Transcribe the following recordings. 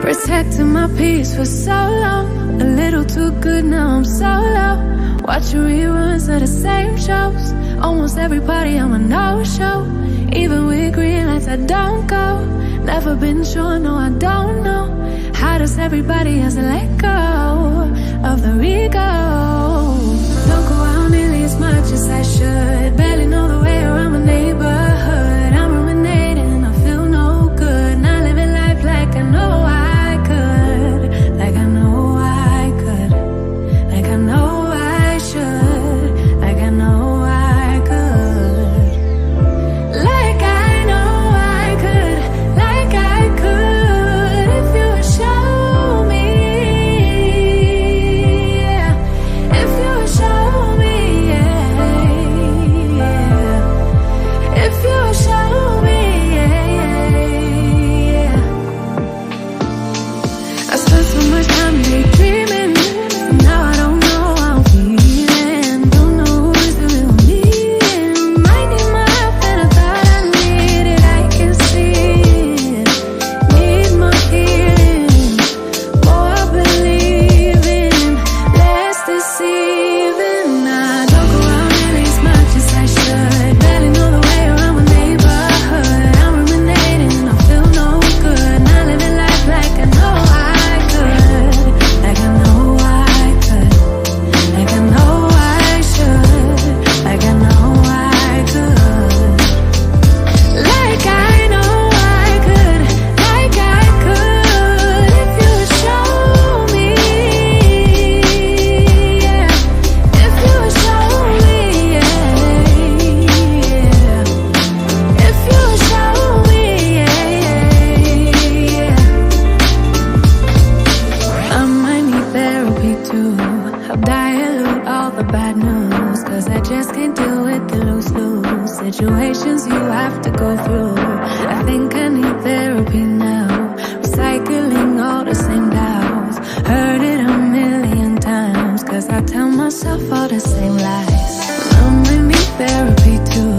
Protecting my peace for so long, a little too good, now I'm solo. Watching reruns of the same shows. Almost every party I'm a no-show. Even with green lights I don't go. Never been sure, no I don't know. How does everybody else let go of the ego? Don't go out nearly as much as I should. Barely know the way around my neighborhood. I'm ruminating, I feel no good. Not living life like I know I could. Like I know I could. Like I know I should. Like I know I could. Like I know I could. Like I could. If you would show me, yeah. If you would show me, yeah, yeah. If you would show me, yeah, yeah. I spent so much time daydreaming. Now I don't know how I'm feeling. Don't know who is the real me. Might need my help and I thought I needed. I can see it. Need more healing, more believing, less deceiving. I don't go out nearly as much as I should. Barely know the way around my neighborhood. I'm ruminating, I feel no good. Not living life like I know I could. Like I know I could. Like I know I should. Like I know I could. Like I know I could. Like I could. If you would show me, yeah. If you would show me, yeah, yeah. If you would show me, yeah, yeah. I might need therapy too. Help dilute all the bad news. Cause I just can't deal with the lose-lose situations you have to go through. I think I need therapy now. Recycling all the same doubts. Heard it a million times. Cause I tell myself all the same lies. I might need therapy too.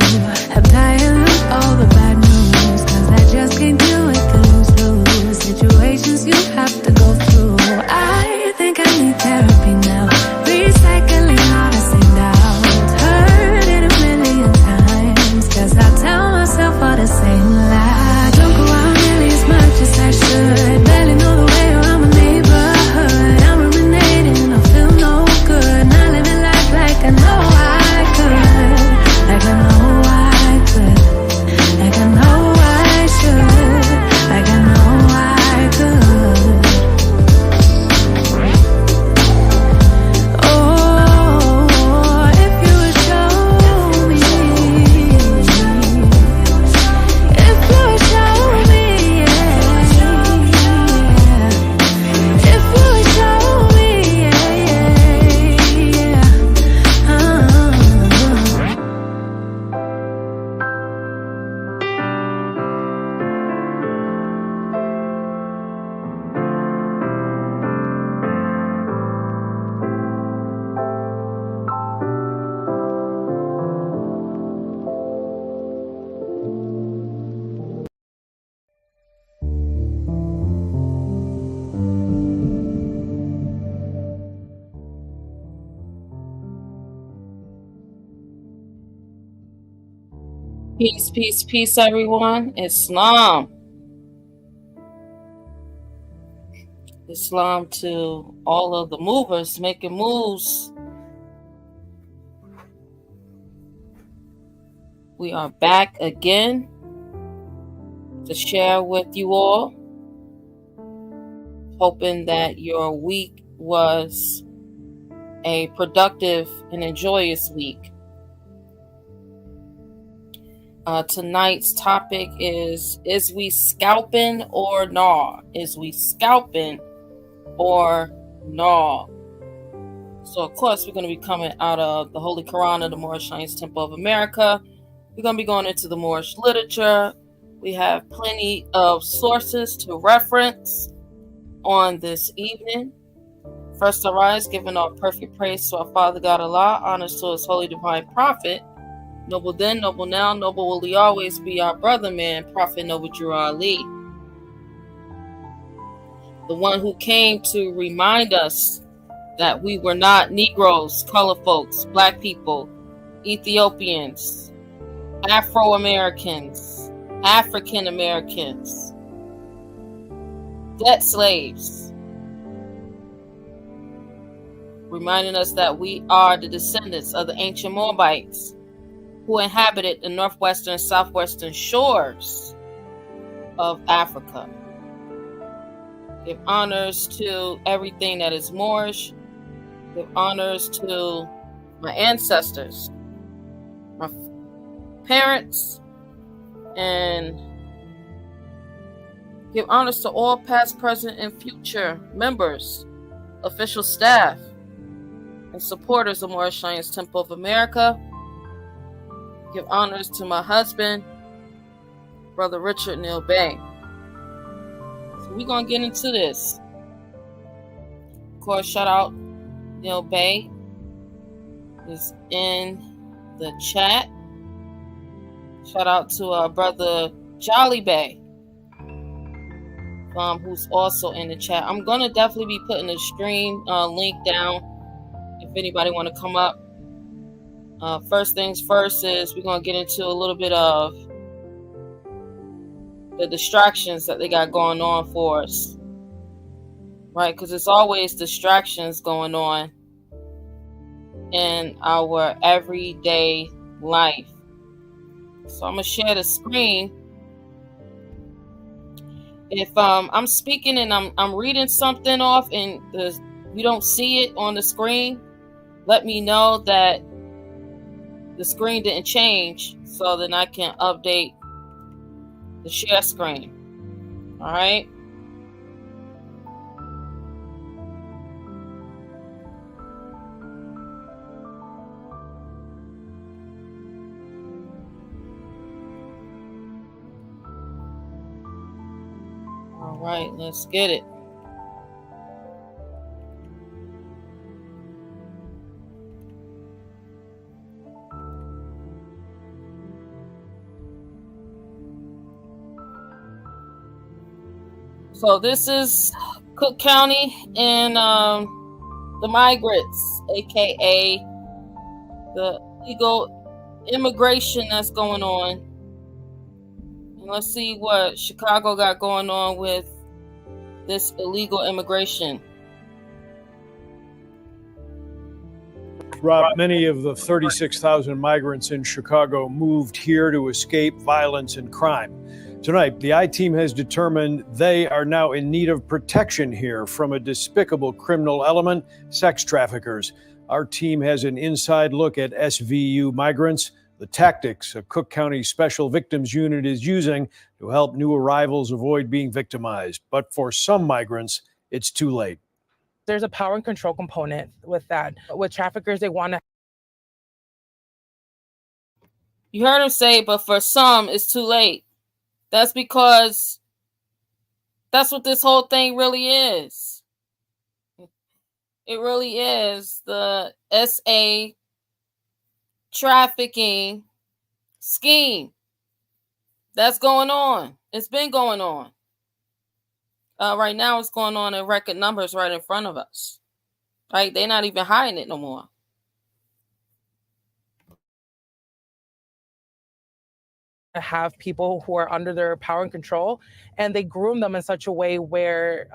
Help dilute all the bad news. Cause I just can't deal with the lose-lose situations you have to go through. I think I need therapy now. Recycling all the same doubts. Heard it a million times. Cause I tell myself all the same lie. Don't go out nearly as much as I should. Barely know the way around my neighborhood. I'm ruminating, I feel no good. Not living life like I know I could. Like I know I could. Like I know I should. Like I know I could. Oh, if you would show me. If you would show me, yeah. If you would show me, yeah. Peace, peace, peace, everyone. Islam. Islam to all of the movers making moves. We are back again to share with you all. Hoping that your week was a productive and joyous week. Tonight's topic is we scalping or NOR? Is we scalping or NOR? So, of course, we're going to be coming out of the Holy Quran of the Moorish Temple of America. We're going to be going into the Moorish literature. We have plenty of sources to reference on this evening. First, arise, giving our perfect praise to our Father God Allah, honors to His holy divine prophet. Noble then, noble now, noble will He always be, our brother man, Prophet Noble Drew Ali. the one who came to remind us that we were not Negroes, colored folks, black people, Ethiopians, Afro-Americans, African-Americans, debt slaves, reminding us that we are the descendants of the ancient Moabites who inhabited the northwestern and southwestern shores of Africa. Give honors to everything that is Moorish. Give honors to my ancestors, my parents, and give honors to all past, present, and future members, official staff, and supporters of Moorish Science Temple of America. Give honors to my husband, Brother Richard Neil Bay. So we're going to get into this. Of course, shout out Neil Bay is in the chat. Shout out to our brother Jolly Bay, who's also in the chat. I'm going to definitely be putting the stream link down if anybody want to come up. First things first is we're going to get into a little bit of the distractions that they got going on for us. Right? Because it's always distractions going on in our everyday life. So I'm going to share the screen. If I'm speaking and I'm reading something off and you don't see it on the screen, let me know that the screen didn't change so then I can update the share screen. All right. All right, let's get it. So this is Cook County and the migrants, aka the illegal immigration that's going on. And let's see what Chicago got going on with this illegal immigration. Rob, many of the 36,000 migrants in Chicago moved here to escape violence and crime. Tonight, the I-Team has determined they are now in need of protection here from a despicable criminal element, sex traffickers. Our team has an inside look at SVU migrants, the tactics a Cook County Special Victims Unit is using to help new arrivals avoid being victimized. But for some migrants, it's too late. There's a power and control component with that. With traffickers, they want to. You heard him say, but for some, it's too late. That's because that's what this whole thing really is. It really is the SA trafficking scheme that's going on. It's been going on. Right now, it's going on in record numbers right in front of us. Right? They're not even hiding it no more. Have people who are under their power and control, and they groom them in such a way where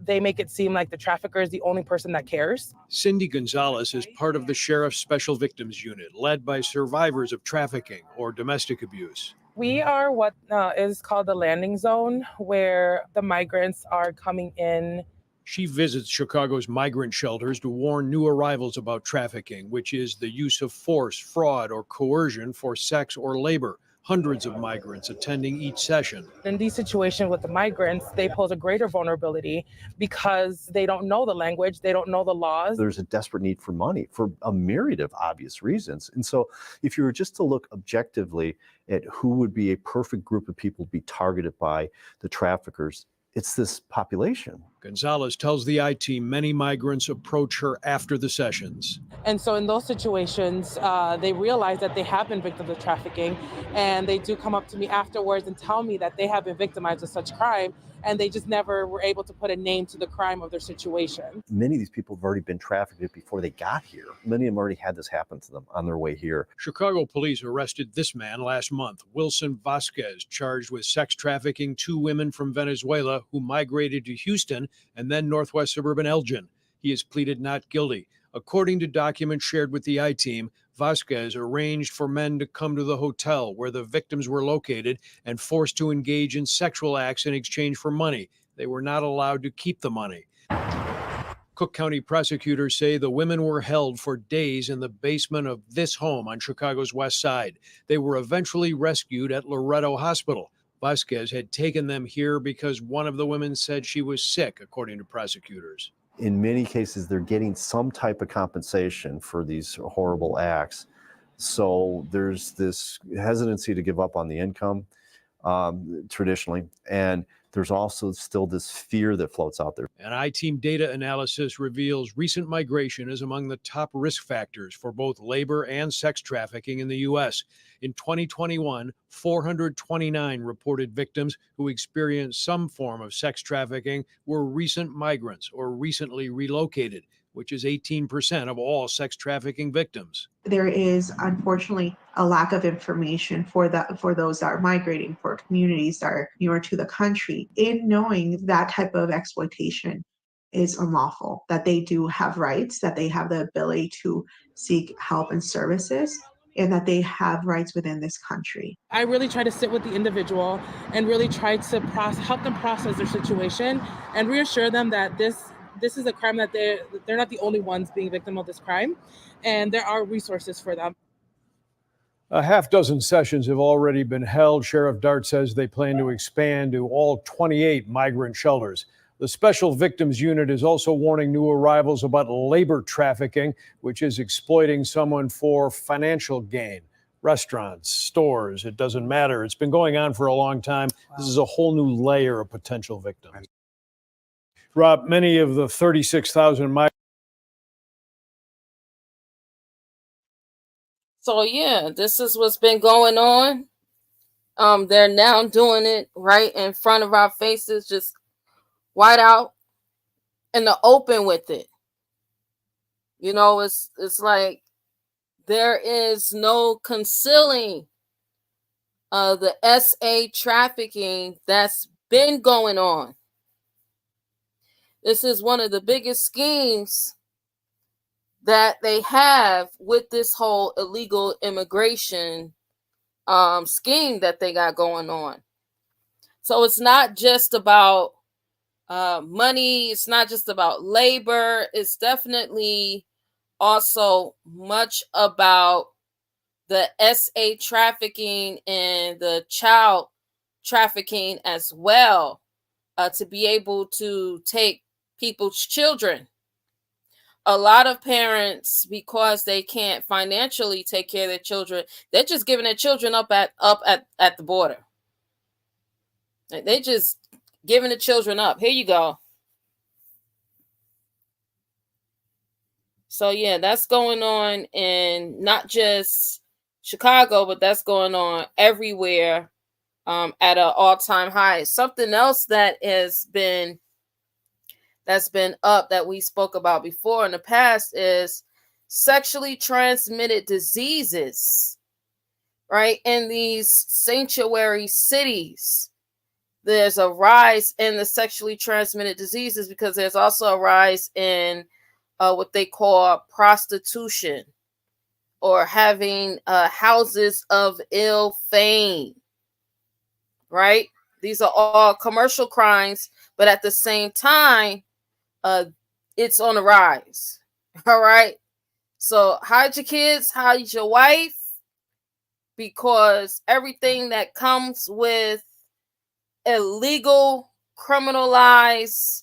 they make it seem like the trafficker is the only person that cares. Cindy Gonzalez is part of the Sheriff's Special Victims Unit, led by survivors of trafficking or domestic abuse. We are what is called the landing zone, where the migrants are coming in. She visits Chicago's migrant shelters to warn new arrivals about trafficking, which is the use of force, fraud, or coercion for sex or labor. Hundreds of migrants attending each session. In these situations with the migrants, they pose a greater vulnerability because they don't know the language, they don't know the laws. There's a desperate need for money for a myriad of obvious reasons. And so if you were just to look objectively at who would be a perfect group of people to be targeted by the traffickers, it's this population. Gonzalez tells the I-Team many migrants approach her after the sessions. And so in those situations, they realize that they have been victims of trafficking, and they do come up to me afterwards and tell me that they have been victimized of such crime, and they just never were able to put a name to the crime of their situation. Many of these people have already been trafficked before they got here. Many of them already had this happen to them on their way here. Chicago police arrested this man last month, Wilson Vasquez, charged with sex trafficking 2 women from Venezuela who migrated to Houston and then northwest suburban Elgin. He has pleaded not guilty. According to documents shared with the I-Team, Vasquez arranged for men to come to the hotel where the victims were located and forced to engage in sexual acts in exchange for money. They were not allowed to keep the money. Cook County prosecutors say the women were held for days in the basement of this home on Chicago's west side. They were eventually rescued at Loretto Hospital. Vasquez had taken them here because one of the women said she was sick, according to prosecutors. In many cases, they're getting some type of compensation for these horrible acts. So there's this hesitancy to give up on the income traditionally. And there's also still this fear that floats out there. An I-Team data analysis reveals recent migration is among the top risk factors for both labor and sex trafficking in the U.S. In 2021, 429 reported victims who experienced some form of sex trafficking were recent migrants or recently relocated, which is 18% of all sex trafficking victims. There is unfortunately a lack of information for those that are migrating, for communities that are newer to the country, in knowing that type of exploitation is unlawful, that they do have rights, that they have the ability to seek help and services, and that they have rights within this country. I really try to sit with the individual and really try to help them process their situation and reassure them that this is a crime, that they're not the only ones being victim of this crime, and there are resources for them. A half dozen sessions have already been held. Sheriff Dart says they plan to expand to all 28 migrant shelters. The Special Victims Unit is also warning new arrivals about labor trafficking, which is exploiting someone for financial gain. Restaurants, stores, it doesn't matter. It's been going on for a long time. Wow. This is a whole new layer of potential victims. Rob, many of the 36,000 migrants. So yeah, this is what's been going on. They're now doing it right in front of our faces, just wide out in the open with it. You know, it's like there is no concealing the SA trafficking that's been going on. This is one of the biggest schemes that they have with this whole illegal immigration scheme that they got going on. So it's not just about money. It's not just about labor. It's definitely also much about the SA trafficking and the child trafficking as well, to be able to take people's children. A lot of parents, because they can't financially take care of their children, they're just giving their children up at the border. They just giving the children up. Here you go. So yeah, that's going on in not just Chicago, but that's going on everywhere at an all-time high. Something else that's been up that we spoke about before in the past is sexually transmitted diseases, right? In these sanctuary cities, there's a rise in the sexually transmitted diseases because there's also a rise in what they call prostitution, or having houses of ill fame, right? These are all commercial crimes, but at the same time, it's on the rise. All right. So hide your kids, hide your wife, because everything that comes with illegal, criminalized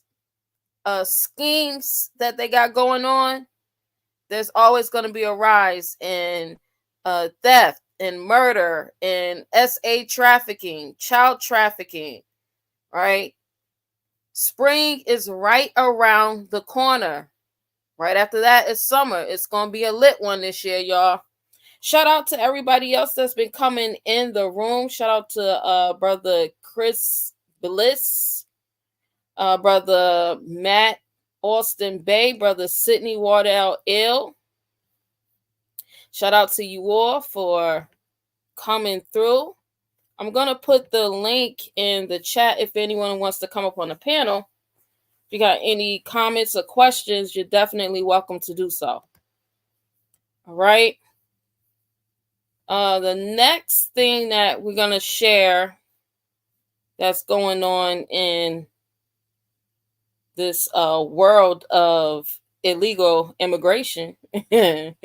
schemes that they got going on, there's always going to be a rise in theft and murder and SA trafficking, child trafficking, right? Spring is right around the corner. Right after that is summer. It's going to be a lit one this year, y'all. Shout out to everybody else that's been coming in the room. Shout out to brother Chris Bliss, brother Matt Austin Bay, brother Sidney Wardell Ill. Shout out to you all for coming through. I'm going to put the link in the chat if anyone wants to come up on the panel. If you got any comments or questions, you're definitely welcome to do so. All right. The next thing that we're going to share that's going on in this world of illegal immigration. They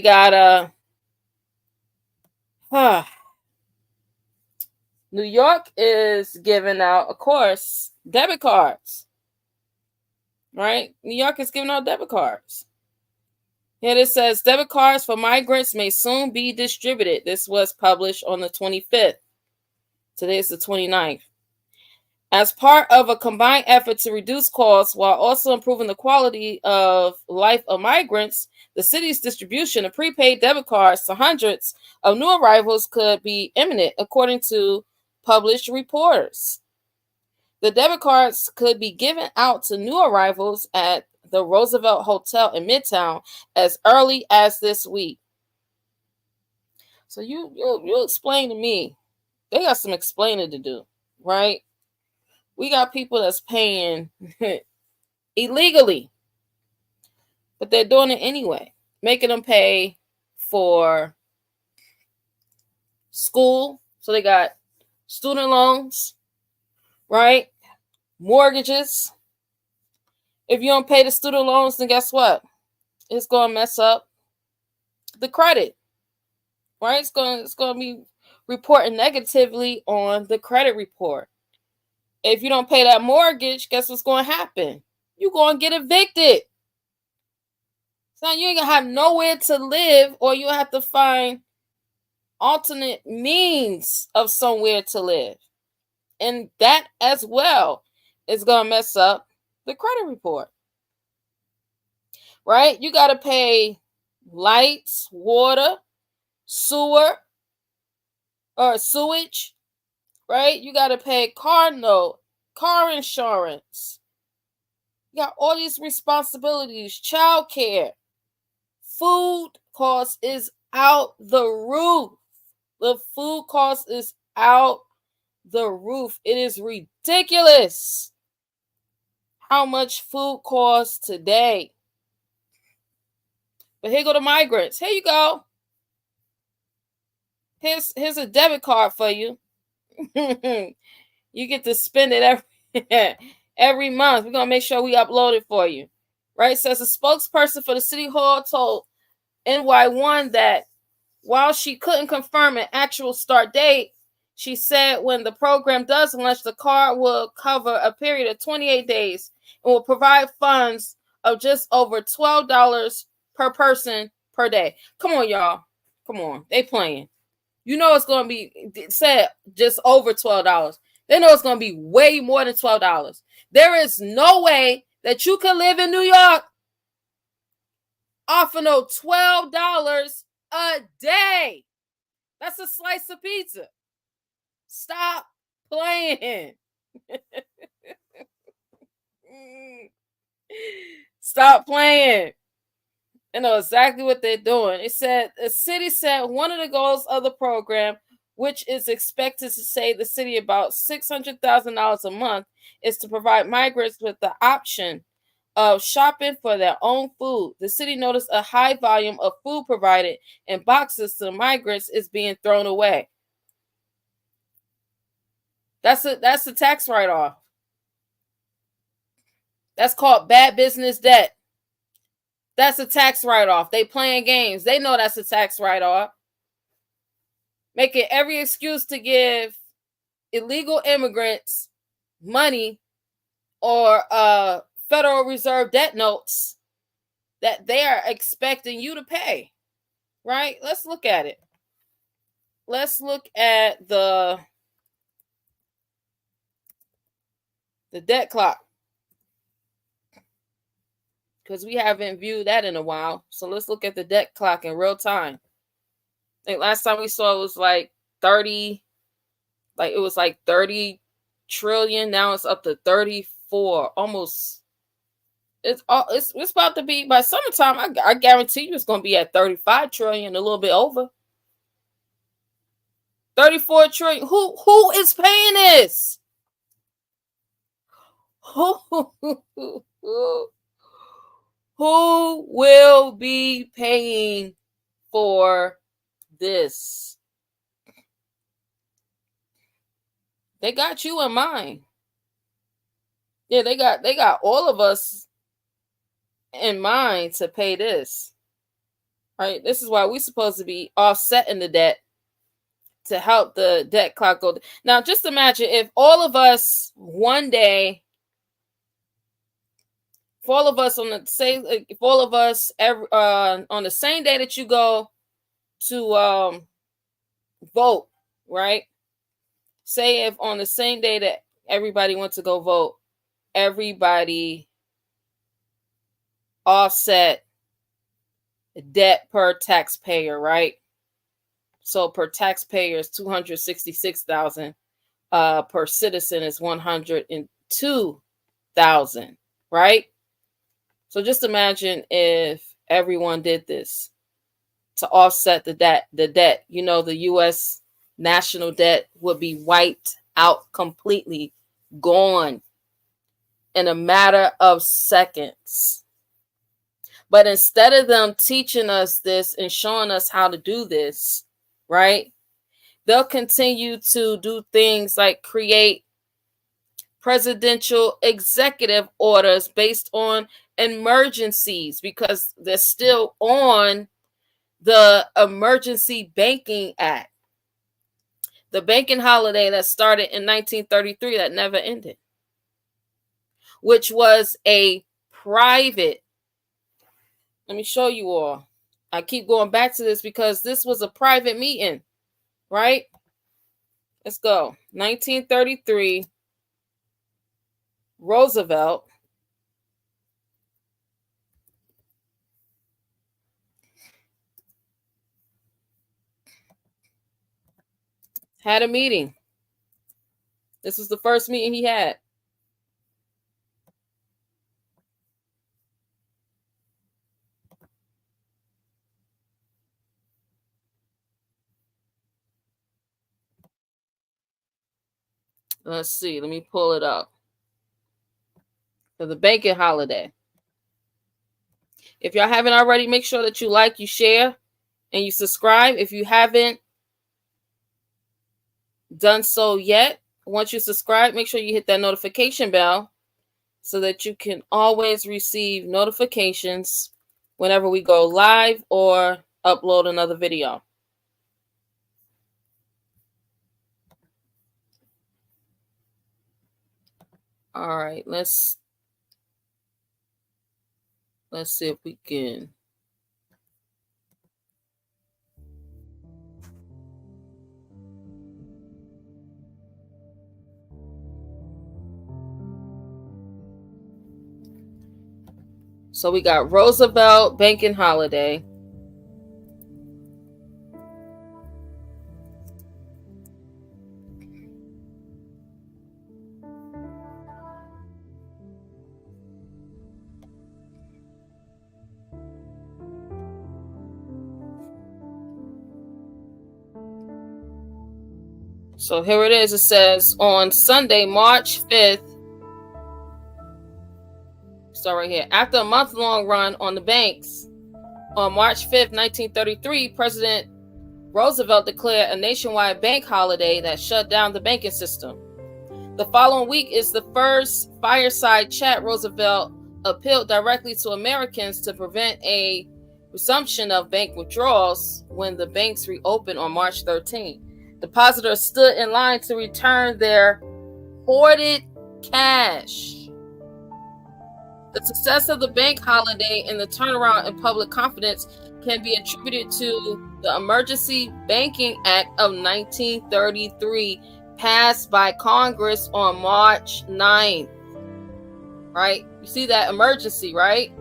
got New York is giving out, of course, debit cards. Right? New York is giving out debit cards. Here it says, debit cards for migrants may soon be distributed. This was published on the 25th. Today is the 29th. As part of a combined effort to reduce costs while also improving the quality of life of migrants, the city's distribution of prepaid debit cards to hundreds of new arrivals could be imminent, according to published reports. The debit cards could be given out to new arrivals at the Roosevelt Hotel in Midtown as early as this week. So you'll explain to me. They got some explaining to do, right? We got people that's paying illegally, but they're doing it anyway, making them pay for school. So they got student loans, right? Mortgages. If you don't pay the student loans, then guess what? It's going to mess up the credit, right? It's going to be reporting negatively on the credit report. If you don't pay that mortgage, guess what's going to happen? You're going to get evicted. So you ain't going to have nowhere to live, or you have to find alternate means of somewhere to live. And that as well is going to mess up the credit report. Right? You got to pay lights, water, sewer, or sewage. Right? You got to pay car note, car insurance. You got all these responsibilities, childcare. Food cost is out the roof. The food cost is out the roof. It is ridiculous how much food costs today. But here go the migrants. Here you go. Here's a debit card for you. You get to spend it every month. We're going to make sure we upload it for you. Right? Says a spokesperson for the city hall told NY1 that while she couldn't confirm an actual start date, she said when the program does launch, the card will cover a period of 28 days and will provide funds of just over $12 per person per day. Come on, y'all. Come on. They playing. You know it's going to be said just over $12. They know it's going to be way more than $12. There is no way that you can live in New York off of no $12 a day. That's a slice of pizza. Stop playing. Stop playing. You know exactly what they're doing. It said the city said one of the goals of the program, which is expected to save the city about $600,000 a month, is to provide migrants with the option of shopping for their own food. The city noticed a high volume of food provided in boxes to the migrants is being thrown away. That's a tax write-off. That's called bad business debt. That's a tax write-off. They playing games. They know that's a tax write-off. Making every excuse to give illegal immigrants money or Federal Reserve debt notes that they are expecting you to pay. Right? Let's look at it. Let's look at the The debt clock. Because we haven't viewed that in a while. So let's look at the debt clock in real time. I think last time we saw it was like 30, like it was like 30 trillion. Now it's up to 34. Almost. It's about to be, by summertime, I guarantee you it's going to be at 35 trillion, a little bit over. 34 trillion. Who is paying this? Who will be paying for this? They got you in mind. Yeah, they got all of us in mind to pay this. Right? This is why we're supposed to be offsetting the debt to help the debt clock go. Now, just imagine if all of us one day, if all of us on the same day that you go to vote, right? Say if on the same day that everybody went to go vote, everybody offset debt per taxpayer, right? So per taxpayer is $266,000. Per citizen is $102,000, right? So just imagine if everyone did this to offset the debt. You know, the U.S. national debt would be wiped out completely, gone in a matter of seconds. But instead of them teaching us this and showing us how to do this, right, they'll continue to do things like create presidential executive orders based on emergencies, because they're still on the Emergency Banking Act, the banking holiday that started in 1933 that never ended, which was a private. Let me show you all. I keep going back to this because this was a private meeting, right? Let's go. 1933, Roosevelt had a meeting. This was the first meeting he had. Let's see. Let me pull it up. For the banking holiday. If y'all haven't already, make sure that you like, you share, and you subscribe. If you haven't done so yet, once you subscribe, make sure you hit that notification bell so that you can always receive notifications whenever we go live or upload another video. All right, let's see if we can. So we got Roosevelt banking holiday. So here it is. It says on Sunday, March 5th. So right here, after a month-long run on the banks, on March 5th, 1933, President Roosevelt declared a nationwide bank holiday that shut down the banking system. The following week is the first fireside chat Roosevelt appealed directly to Americans to prevent a resumption of bank withdrawals when the banks reopened on March 13th. Depositors stood in line to return their hoarded cash. The success of the bank holiday and the turnaround in public confidence can be attributed to the Emergency Banking Act of 1933, passed by Congress on March 9th. right? You see that emergency, right?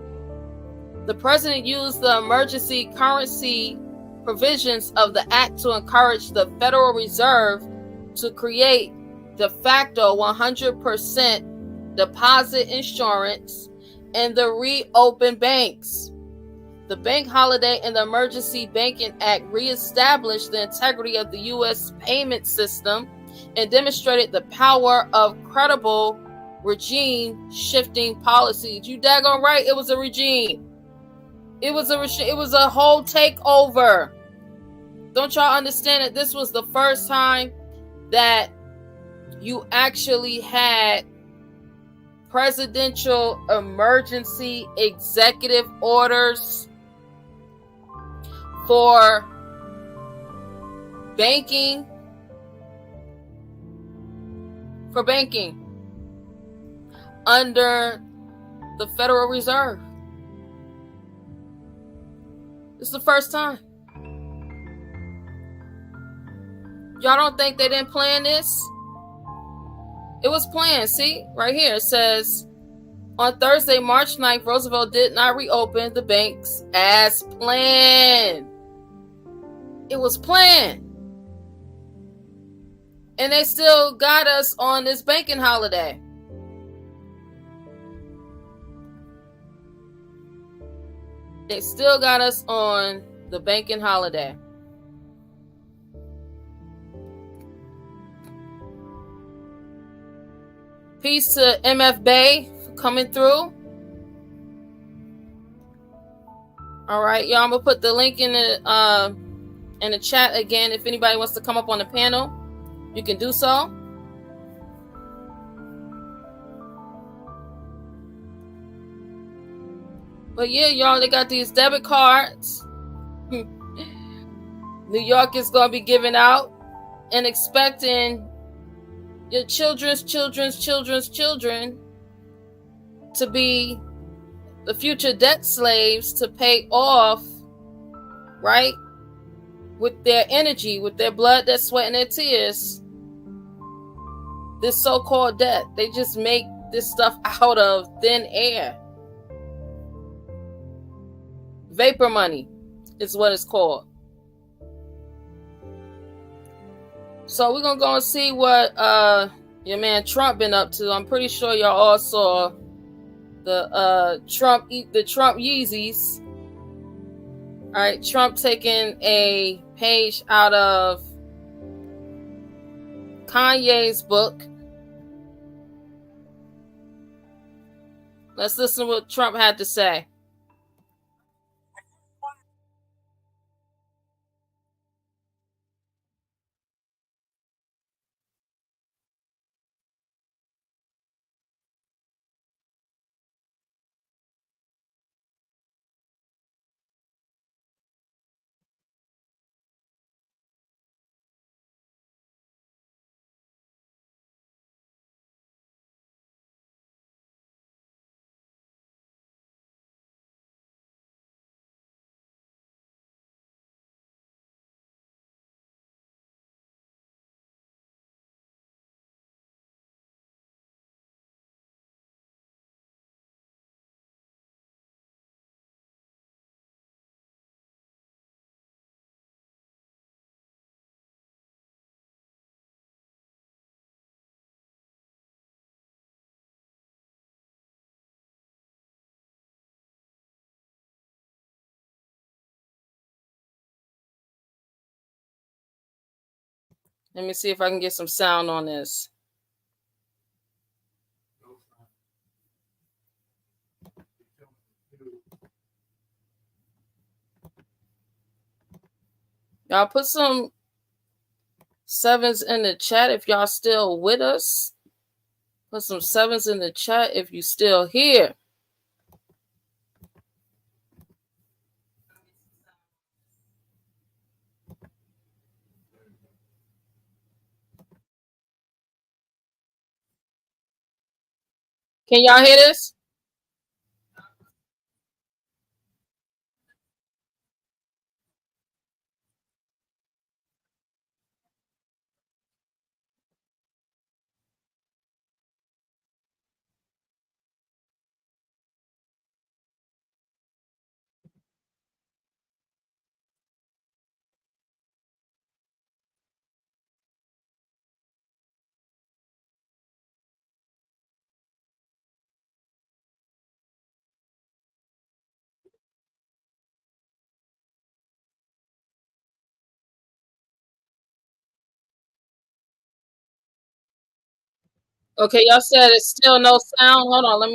The president used the emergency currency provisions of the act to encourage the Federal Reserve to create de facto 100% deposit insurance and the reopen banks. The Bank Holiday and the Emergency Banking Act reestablished the integrity of the U.S. payment system and demonstrated the power of credible regime shifting policies. You daggone right, it was a regime. It was a whole takeover. Don't y'all understand that this was the first time that you actually had presidential emergency executive orders for banking under the Federal Reserve. This is the first time. Y'all don't think they didn't plan this? It was planned. See, right here it says, on Thursday, March 9th, Roosevelt did not reopen the banks as planned. It was planned. And they still got us on this banking holiday. They still got us on the banking holiday. Peace to MF Bay for coming through. All right, y'all. I'm gonna put the link in the chat again. If anybody wants to come up on the panel, you can do so. But yeah, y'all, they got these debit cards. New York is gonna be giving out and expecting your children's children to be the future debt slaves to pay off, right? With their energy, with their blood, their sweat, and their tears. This so-called debt. They just make this stuff out of thin air. Vapor money is what it's called. So we're gonna go and see what your man Trump been up to. I'm pretty sure y'all all saw the Trump Yeezys. All right, Trump taking a page out of Kanye's book. Let's listen to what Trump had to say. Let me see if I can get some sound on this. Y'all put some sevens in the chat if y'all still with us. Put some sevens in the chat if you still here. Can y'all hear this? Okay, y'all said it's still no sound. Hold on, let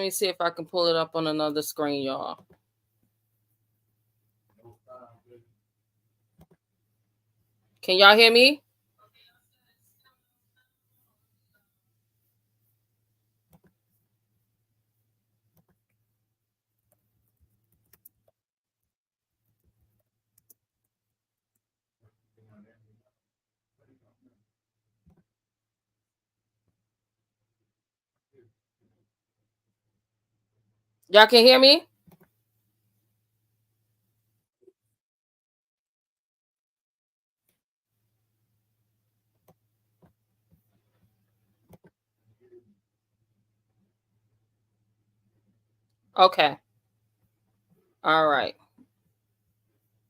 me see if I can pull it up on another screen, y'all. Can y'all hear me? Y'all can hear me? Okay. All right.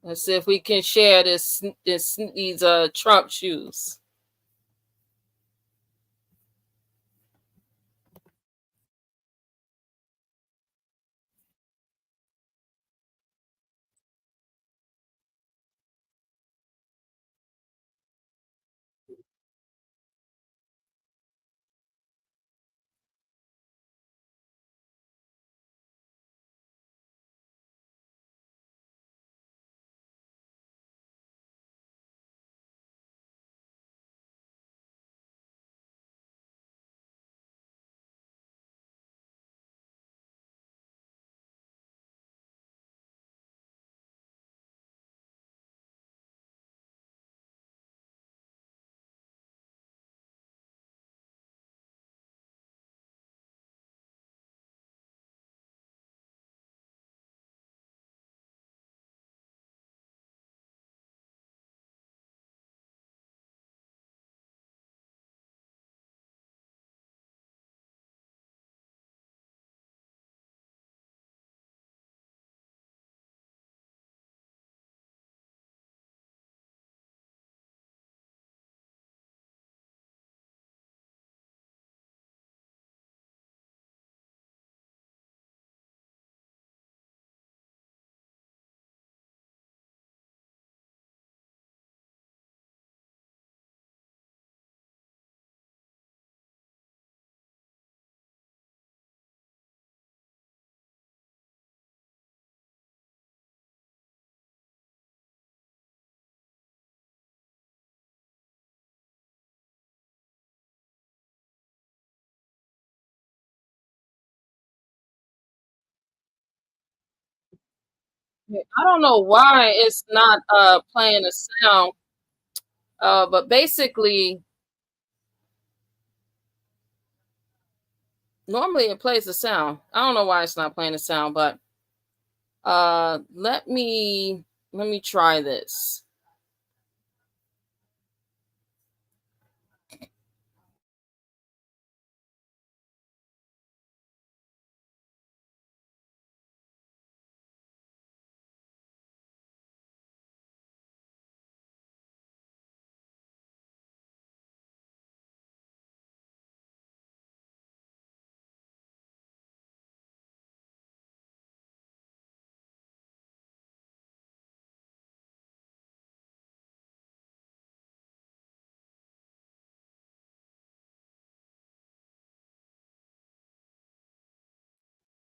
Let's see if we can share these Trump shoes. I don't know why it's not playing a sound. But basically, normally it plays a sound. I don't know why it's not playing a sound, but let me try this.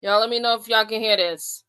Y'all let me know if y'all can hear this.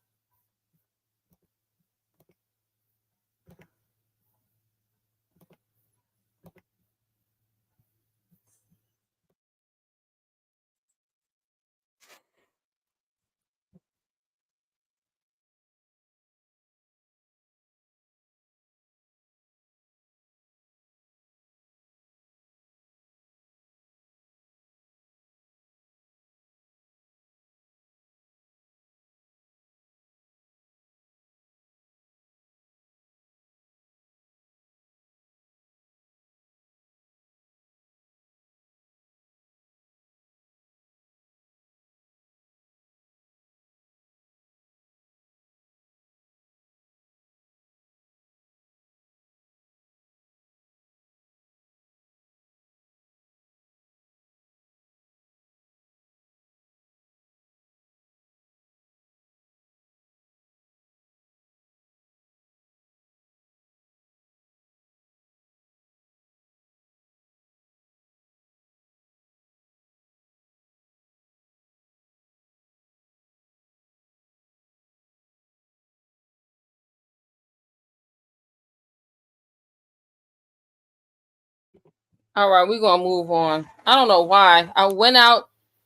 All right, we're gonna move on. I don't know why. I went out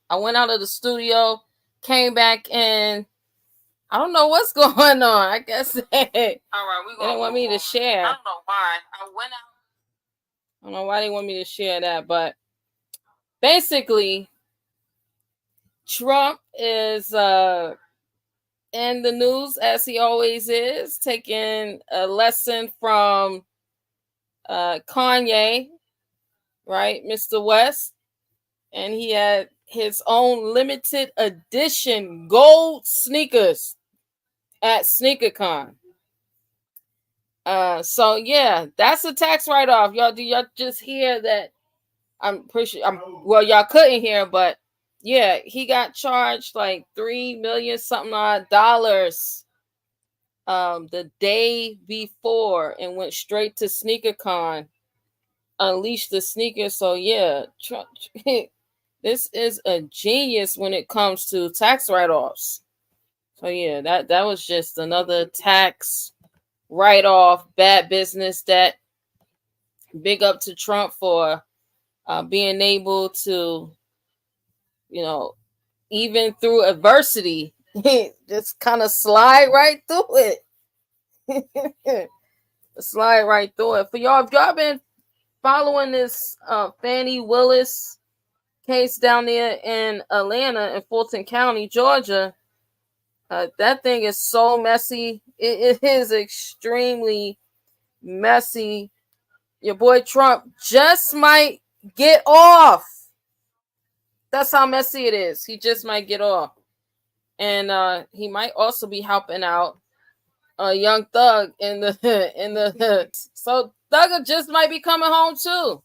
of the studio, came back in. I don't know what's going on. I guess all right, they don't want me to share. I don't know why. I don't know why they want me to share that, but basically, Trump is in the news as he always is, taking a lesson from Kanye, right, Mr. West, and he had his own limited edition gold sneakers at SneakerCon. So yeah, that's a tax write-off. Y'all, do y'all just hear that? I'm pretty sure. Well, y'all couldn't hear, but yeah, he got charged like $3 million something odd dollars the day before and went straight to SneakerCon, unleashed the sneakers. So yeah, Trump, this is a genius when it comes to tax write-offs. So yeah, that was just another tax write-off, bad business. That big up to Trump for being able to, you know, even through adversity, just kind of slide right through it. Slide right through it. For y'all, if y'all been following this Fannie Willis case down there in Atlanta in Fulton County, Georgia, that thing is so messy. It is extremely messy. Your boy Trump just might get off. That's how messy it is. He just might get off. And he might also be helping out a young thug in the so Thugger just might be coming home too.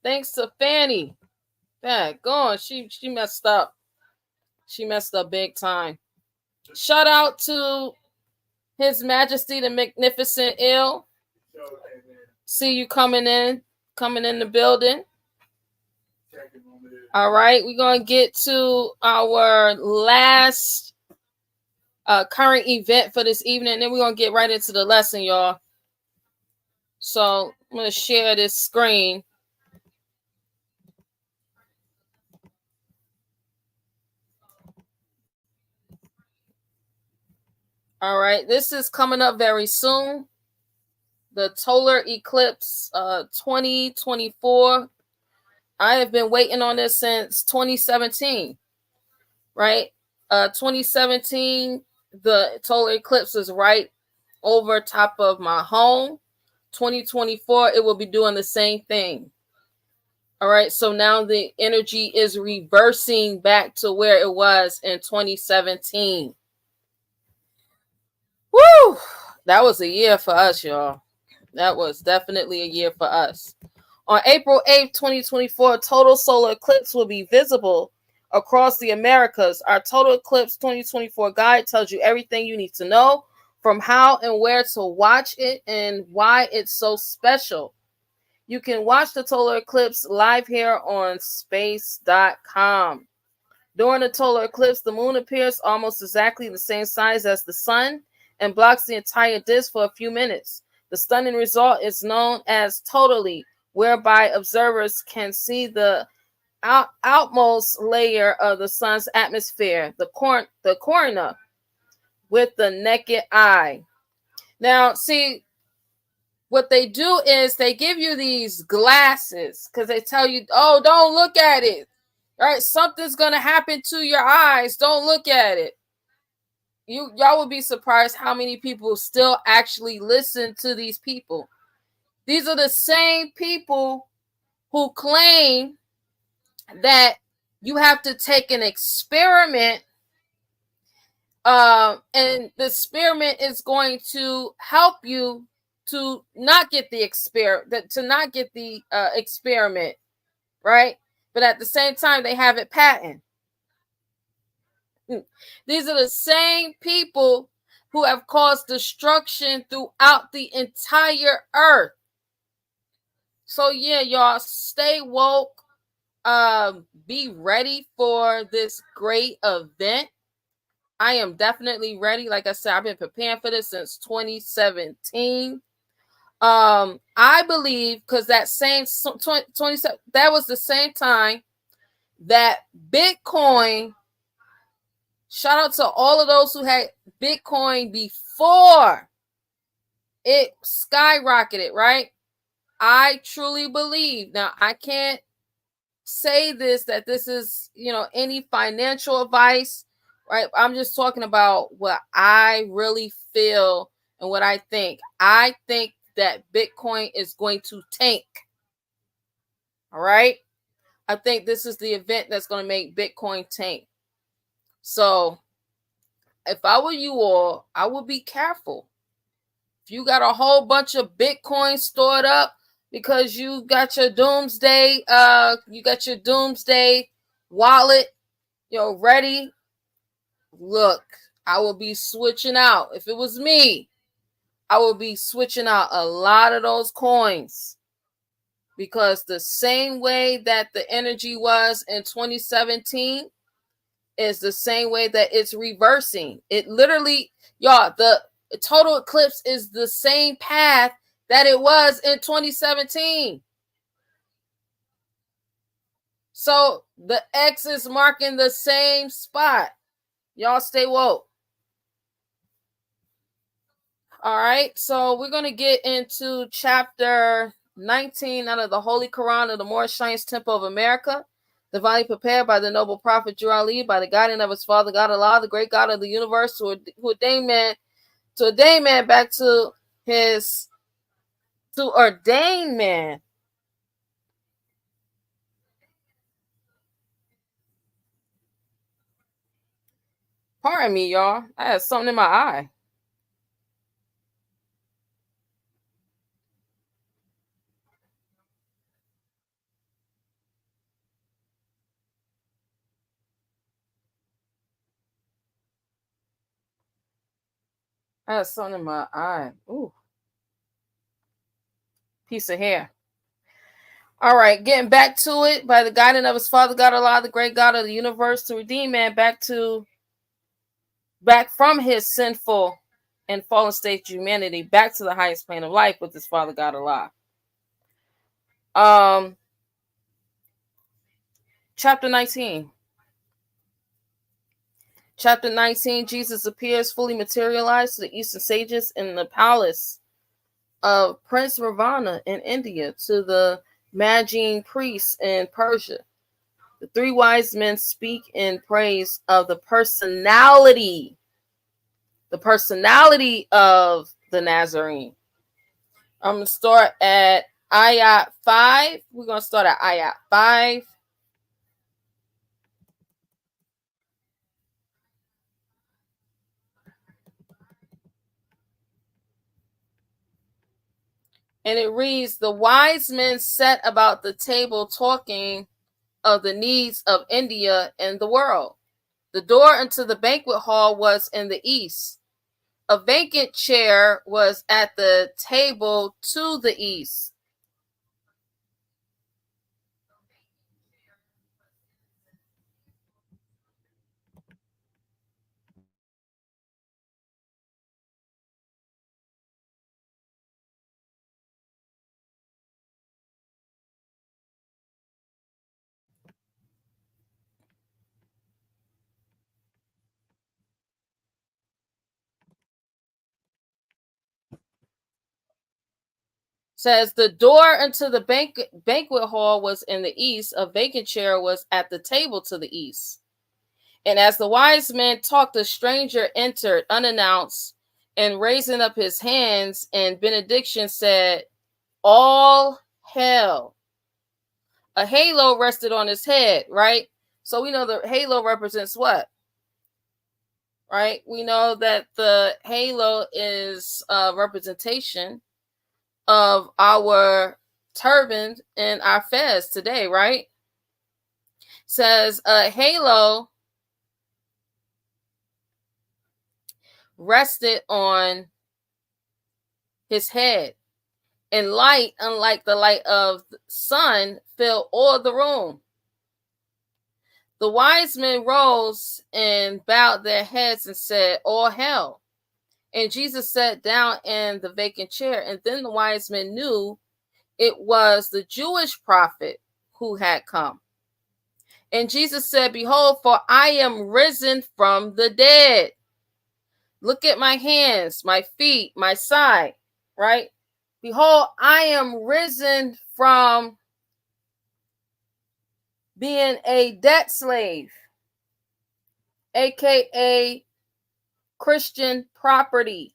Thanks to Fannie. Yeah, go on. She messed up. She messed up big time. Shout out to His Majesty the Magnificent Ill. See you coming in the building. All right, we're gonna get to our last current event for this evening, and then we're gonna get right into the lesson, y'all. So I'm gonna share this screen. All right, this is coming up very soon. The Tolar Eclipse 2024. I have been waiting on this since 2017, right? 2017, the Tolar Eclipse is right over top of my home. 2024, it will be doing the same thing. All right, so now the energy is reversing back to where it was in 2017. Woo! That was a year for us, y'all. That was definitely a year for us. On April 8th, 2024, total solar eclipse will be visible across the Americas. Our Total Eclipse 2024 guide tells you everything you need to know, from how and where to watch it and why it's so special. You can watch the total eclipse live here on space.com. During the total eclipse, the moon appears almost exactly the same size as the sun and blocks the entire disk for a few minutes. The stunning result is known as totally, whereby observers can see the outmost layer of the sun's atmosphere, the corona, with the naked eye. Now, see, what they do is they give you these glasses because they tell you, oh, don't look at it. All right, something's going to happen to your eyes. Don't look at it. Y'all would be surprised how many people still actually listen to these people. These are the same people who claim that you have to take an experiment, and the experiment is going to help you to not get the experiment, right? But at the same time, they have it patent. These are the same people who have caused destruction throughout the entire earth. So yeah, y'all, stay woke. Be ready for this great event. I am definitely ready. Like I said, I've been preparing for this since 2017. I believe because that same 27, that was the same time that Bitcoin, shout out to all of those who had Bitcoin before it skyrocketed, right? I truly believe. Now, I can't say that this is, any financial advice, right? I'm just talking about what I really feel and what I think. I think that Bitcoin is going to tank. All right. I think this is the event that's going to make Bitcoin tank. So if I were you all, I would be careful. If you got a whole bunch of Bitcoin stored up because you got your doomsday wallet, ready, look, I will be switching out. If it was me, I would be switching out a lot of those coins, because the same way that the energy was in 2017 is the same way that it's reversing. It literally, y'all, the total eclipse is the same path that it was in 2017. So the X is marking the same spot. Y'all stay woke. All right, so we're going to get into chapter 19 out of the Holy Quran of the Moorish Temple of America, divinely prepared by the noble prophet Jurali, by the guiding of his father God Allah, the great God of the universe, who ordained man back to ordain man. Pardon me, y'all. I had something in my eye. I had something in my eye. Ooh. Piece of hair. All right, getting back to it. By the guidance of his father God Allah, the great God of the universe, to redeem man back from his sinful and fallen state of humanity, back to the highest plane of life with his father God Allah. Chapter 19. Chapter 19, Jesus appears fully materialized to the Eastern sages in the palace of Prince Ravana in India, to the Magian priests in Persia. The three wise men speak in praise of the personality of the Nazarene. I'm going to start at ayat 5. We're going to start at ayat 5. And it reads, the wise men sat about the table talking of the needs of India and the world. The door into the banquet hall was in the east. A vacant chair was at the table to the east. Says the door into the banquet hall was in the east. A vacant chair was at the table to the east. And as the wise men talked, a stranger entered unannounced, and raising up his hands in benediction said, all hail. A halo rested on his head, right? So we know the halo represents what? Right? We know that the halo is a representation of our turban and our fez today, right? Says a halo rested on his head, and light, unlike the light of the sun, filled all the room. The wise men rose and bowed their heads and said, all hail. And Jesus sat down in the vacant chair, and then the wise men knew it was the Jewish prophet who had come. And Jesus said, behold, for I am risen from the dead. Look at my hands, my feet, my side, right? Behold, I am risen from being a debt slave, aka Christian property,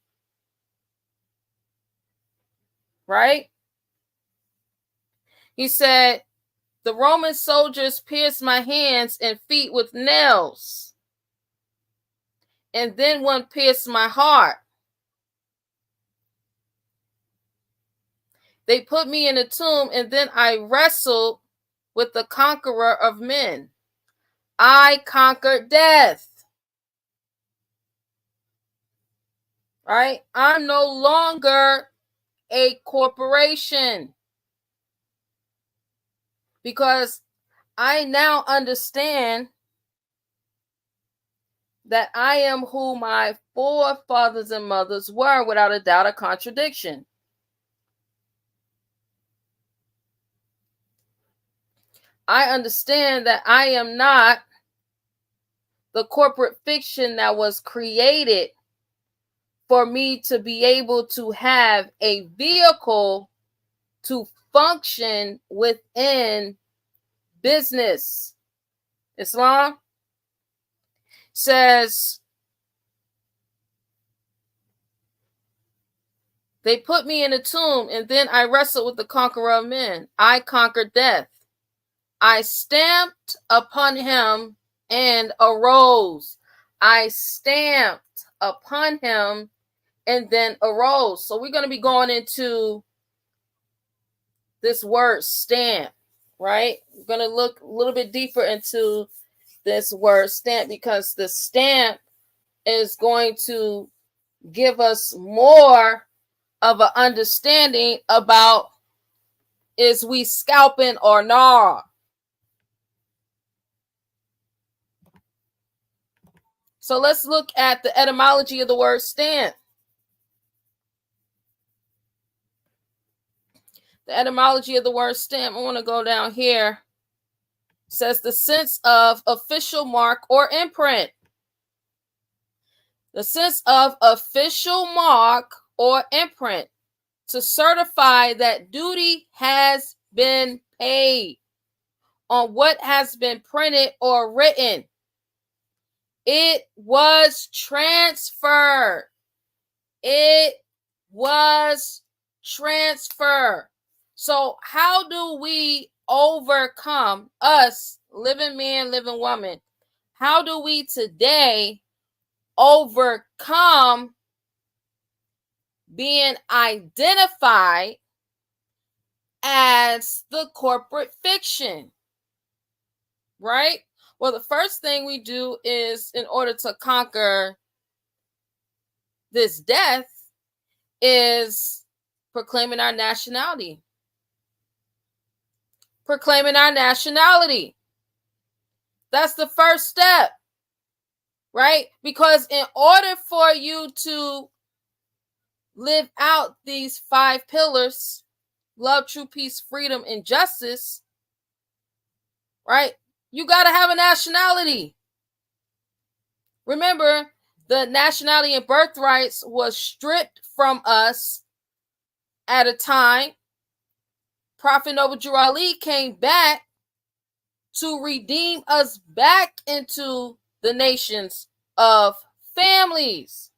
right? He said, the Roman soldiers pierced my hands and feet with nails, and then one pierced my heart. They put me in a tomb, and then I wrestled with the conqueror of men. I conquered death. Right? I'm no longer a corporation, because I now understand that I am who my forefathers and mothers were, without a doubt or contradiction. I understand that I am not the corporate fiction that was created for me to be able to have a vehicle to function within business. Islam says, they put me in a tomb, and then I wrestled with the conqueror of men. I conquered death. I stamped upon him and arose. I stamped upon him and then arose. So we're going to be going into this word stamp, right? We're going to look a little bit deeper into this word stamp, because the stamp is going to give us more of an understanding about, is we scalping or NOR? So let's look at the etymology of the word stamp. The etymology of the word stamp, I want to go down here. It says the sense of official mark or imprint. The sense of official mark or imprint, to certify that duty has been paid on what has been printed or written. It was transferred. It was transferred. So how do we overcome, us, living man, living woman? How do we today overcome being identified as the corporate fiction? Right? Well, the first thing we do is, in order to conquer this death, is proclaiming our nationality. Proclaiming our nationality. That's the first step, right? Because in order for you to live out these 5 pillars, love, true peace, freedom, and justice, right? You got to have a nationality. Remember, the nationality and birthrights was stripped from us at a time. Prophet Noble Drew Ali came back to redeem us back into the nations of families.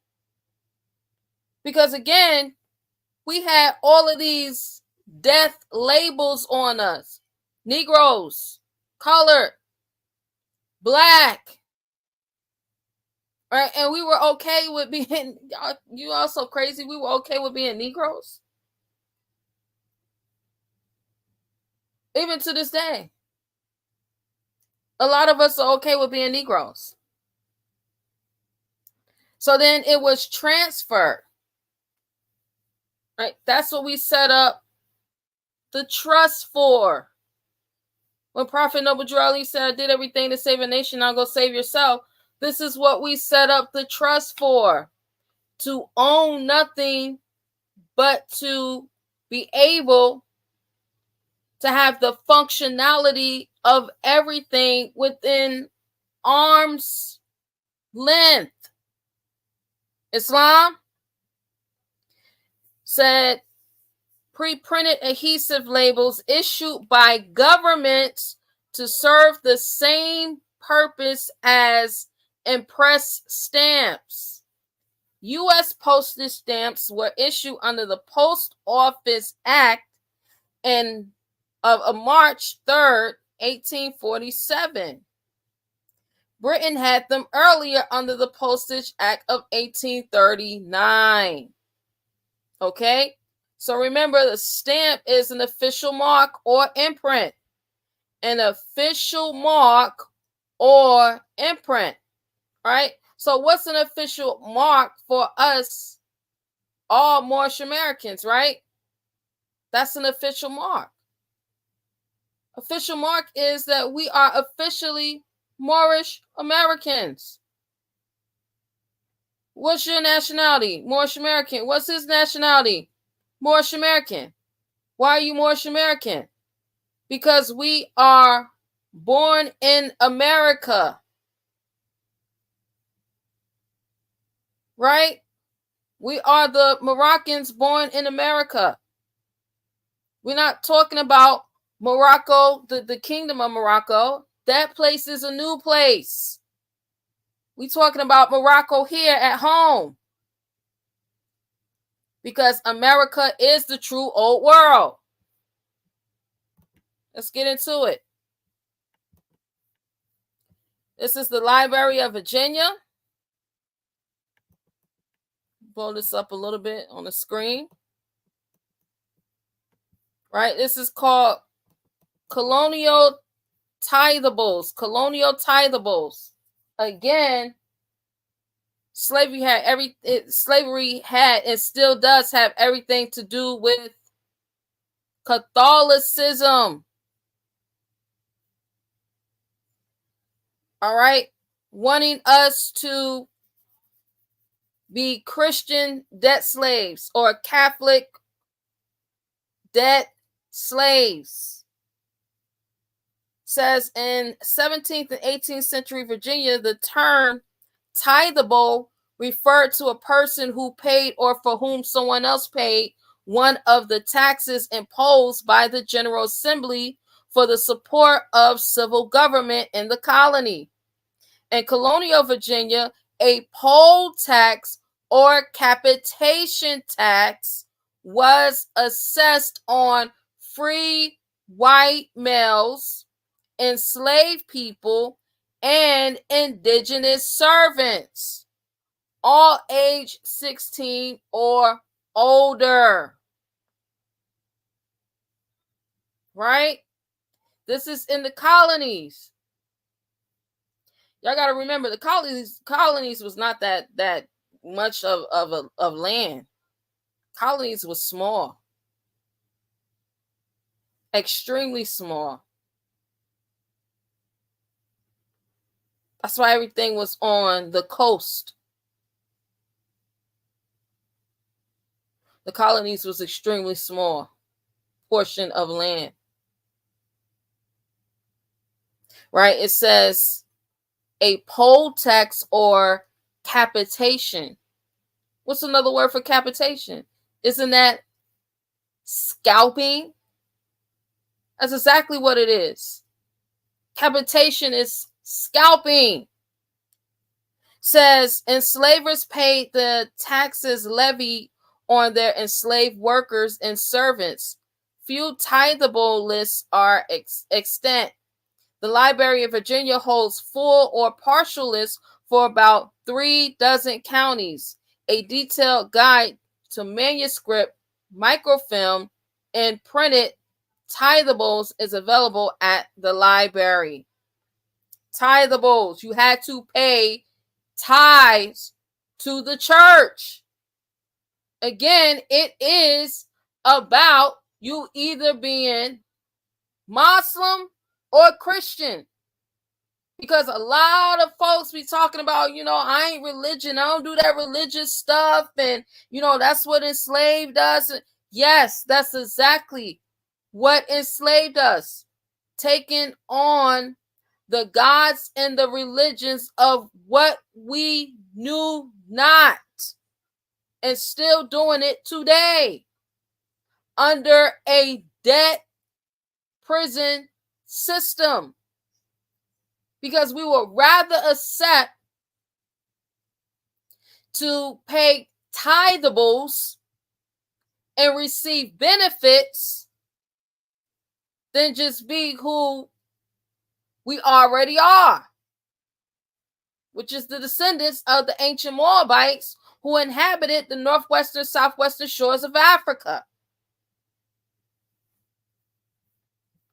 Because again, we had all of these death labels on us. Negroes, colored, black, right? And we were okay with being, you all so crazy, we were okay with being Negroes. Even to this day, a lot of us are okay with being Negroes. So then it was transferred, right? That's what we set up the trust for. When Prophet Noble Drew Ali said, I did everything to save a nation, now go save yourself. This is what we set up the trust for. to own nothing but to be able to have the functionality of everything within arm's length. Islam said pre-printed adhesive labels issued by governments to serve the same purpose as impress stamps. U.S. postage stamps were issued under the Post Office Act of March 3rd, 1847. Britain had them earlier under the Postage Act of 1839. Okay? So remember, the stamp is an official mark or imprint. An official mark or imprint, right? So what's an official mark for us, all Moorish Americans, right? That's an official mark. Official mark is that we are officially Moorish Americans. What's your nationality? Moorish American. What's his nationality? Moorish American. Why are you Moorish American? Because we are born in America. Right? We are the Moroccans born in America. We're not talking about Morocco, the kingdom of Morocco. That place is a new place. We're talking about Morocco here at home. Because America is the true old world. Let's get into it. This is the Library of Virginia. Blow this up a little bit on the screen. Right? This is called colonial tithables. Colonial tithables. Again, slavery had and still does have everything to do with Catholicism. All right? Wanting us to be Christian debt slaves or Catholic debt slaves. Says in 17th and 18th century Virginia, the term tithable referred to a person who paid or for whom someone else paid one of the taxes imposed by the General Assembly for the support of civil government in the colony. In colonial Virginia, a poll tax or capitation tax was assessed on free white males, enslaved people, and indigenous servants, all age 16 or older. Right? This is in the colonies. Y'all got to remember, the colonies was not that much of land. Colonies was small. Extremely small. That's why everything was on the coast. The colonies was extremely small portion of land. Right? It says a poll tax or capitation. What's another word for capitation? Isn't that scalping? That's exactly what it is. Capitation is scalping. Says enslavers paid the taxes levied on their enslaved workers and servants. Few tithable lists are extant. The Library of Virginia holds full or partial lists for about 36 counties. A detailed guide to manuscript, microfilm, and printed tithables is available at the library. Tithables. You had to pay tithes to the church. Again, it is about you either being Muslim or Christian. Because a lot of folks be talking about, I ain't religion. I don't do that religious stuff. And, that's what enslaved us. Yes, that's exactly what enslaved us. Taking on the gods and the religions of what we knew not. And still doing it today. Under a debt prison system. Because we would rather accept to pay tithables and receive benefits than just be who we already are, which is the descendants of the ancient Moabites who inhabited the northwestern, southwestern shores of Africa.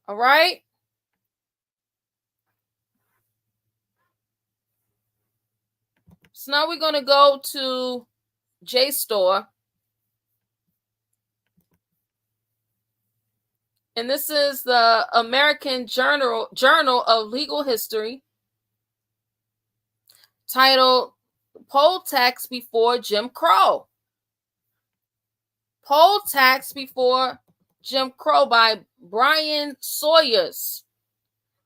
All right? So now we're going to go to JSTOR. And this is the American Journal of Legal History, titled Poll Tax Before Jim Crow. Poll Tax Before Jim Crow by Brian Sawyers.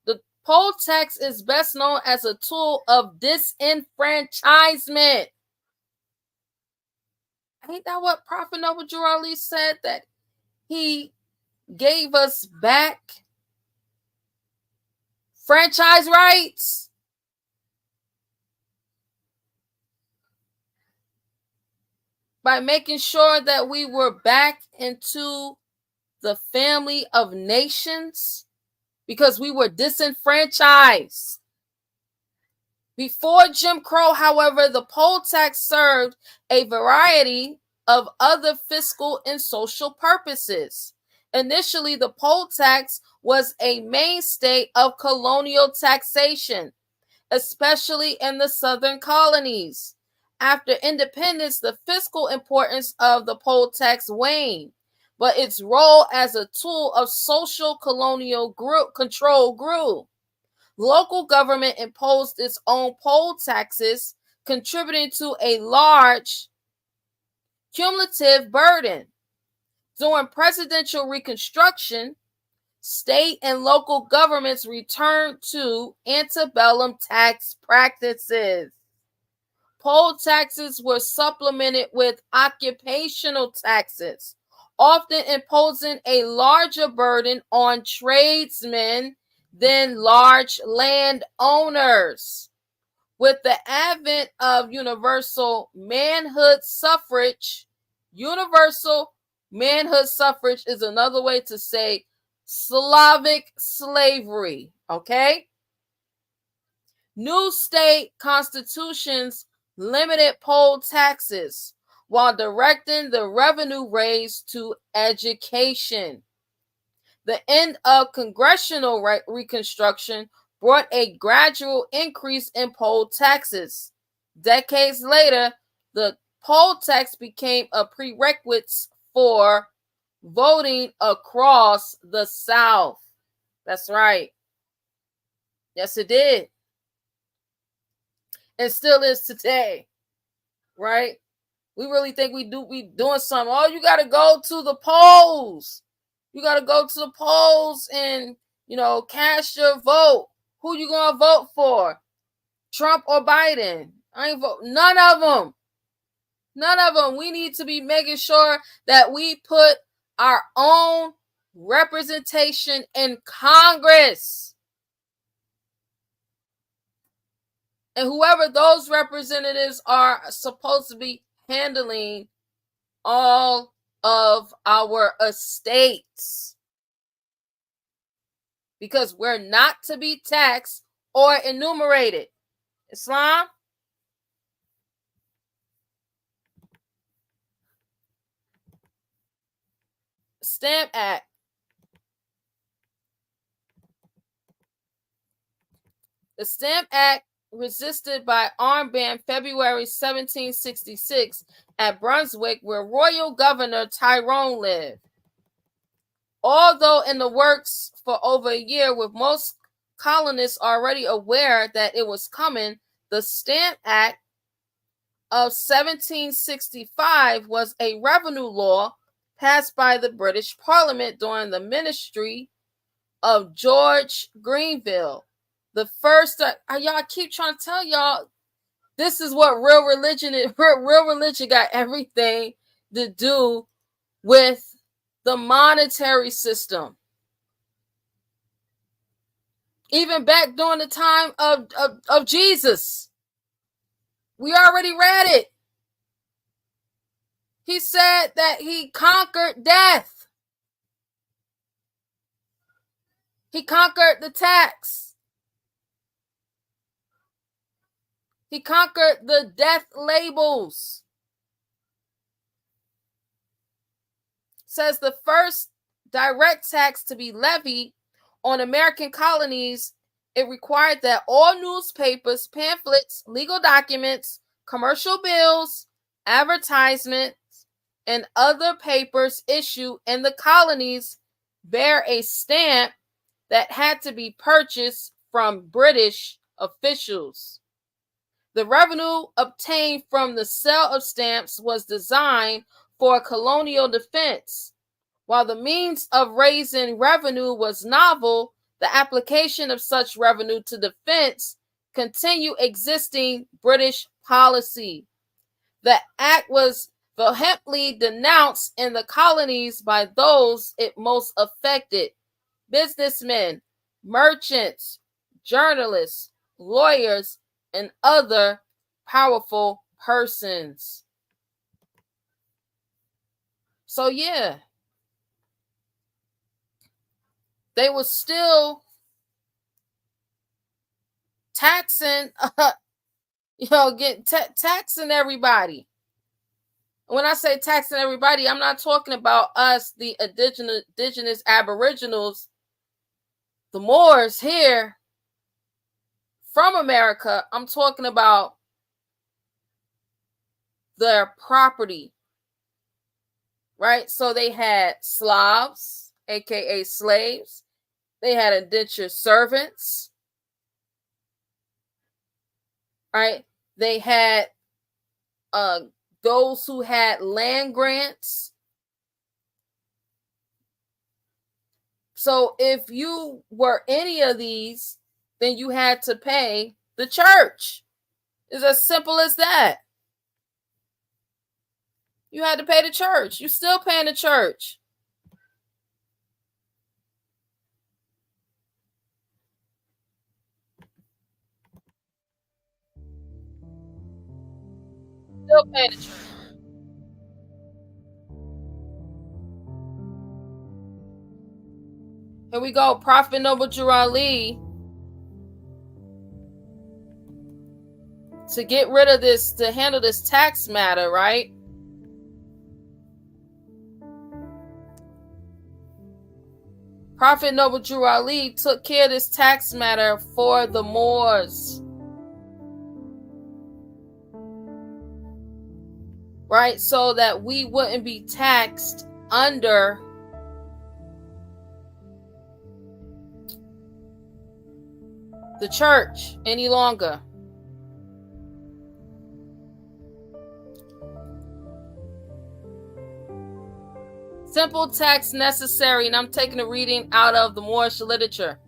The poll tax is best known as a tool of disenfranchisement. Ain't that what Prophet Noble Drew Ali said? That he gave us back franchise rights? By making sure that we were back into the family of nations because we were disenfranchised. Before Jim Crow, however, the poll tax served a variety of other fiscal and social purposes. Initially, the poll tax was a mainstay of colonial taxation, especially in the southern colonies. After independence, the fiscal importance of the poll tax waned, but its role as a tool of social colonial control grew. Local government imposed its own poll taxes, contributing to a large cumulative burden. During presidential reconstruction, state and local governments returned to antebellum tax practices. Poll taxes were supplemented with occupational taxes, often imposing a larger burden on tradesmen than large landowners. With the advent of universal manhood suffrage is another way to say Slavic slavery, okay? New state constitutions limited poll taxes while directing the revenue raised to education. The end of congressional reconstruction brought a gradual increase in poll taxes. Decades later, the poll tax became a prerequisite for voting across the South. That's right. Yes, it did. And still is today, right? We really think we doing something. Oh, you got to go to the polls. You got to go to the polls and, cast your vote. Who you going to vote for? Trump or Biden? I ain't vote. None of them. None of them. We need to be making sure that we put our own representation in Congress. And whoever those representatives are supposed to be handling all of our estates. Because we're not to be taxed or enumerated. Islam? Stamp Act. The Stamp Act, resisted by armband February 1766 at Brunswick, where Royal Governor Tyrone lived. Although in the works for over a year, with most colonists already aware that it was coming, the Stamp Act of 1765 was a revenue law passed by the British Parliament during the ministry of George Grenville. The first, y'all keep trying to tell y'all, this is what real religion is. Real religion got everything to do with the monetary system. Even back during the time of Jesus, we already read it. He said that he conquered death. He conquered the tax. He conquered the death labels. Says the first direct tax to be levied on American colonies, it required that all newspapers, pamphlets, legal documents, commercial bills, advertisements, and other papers issued in the colonies bear a stamp that had to be purchased from British officials. The revenue obtained from the sale of stamps was designed for colonial defense. While the means of raising revenue was novel, the application of such revenue to defense continued existing British policy. The act was vehemently denounced in the colonies by those it most affected: businessmen, merchants, journalists, lawyers, and other powerful persons. So yeah, they were still taxing, taxing everybody. When I say taxing everybody, I'm not talking about us, the indigenous aboriginals, the Moors here from America. I'm talking about their property, right? So they had Slavs, aka slaves. They had indentured servants, right? They had those who had land grants. So if you were any of these, then you had to pay the church. It's as simple as that. You had to pay the church. You're still paying the church. Still paying the church. Here we go. Prophet Noble Drew Ali, to get rid of this, to handle this tax matter, right? Prophet Noble Drew Ali took care of this tax matter for the Moors, right? So that we wouldn't be taxed under the church any longer. Simple tax necessary, and I'm taking a reading out of the Moorish literature.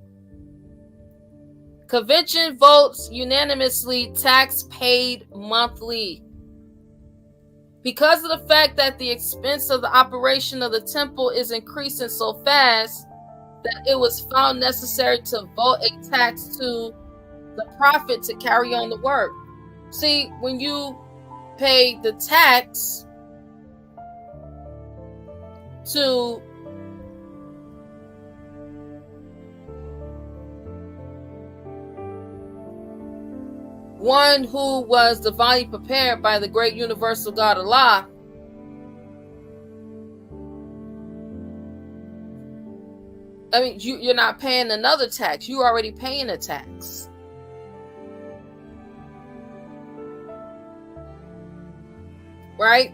Convention votes unanimously, tax paid monthly. Because of the fact that the expense of the operation of the temple is increasing so fast, that it was found necessary to vote a tax to the prophet to carry on the work. See, when you pay the tax to one who was divinely prepared by the great universal God Allah, I mean, you're not paying another tax. You're already paying a tax. Right?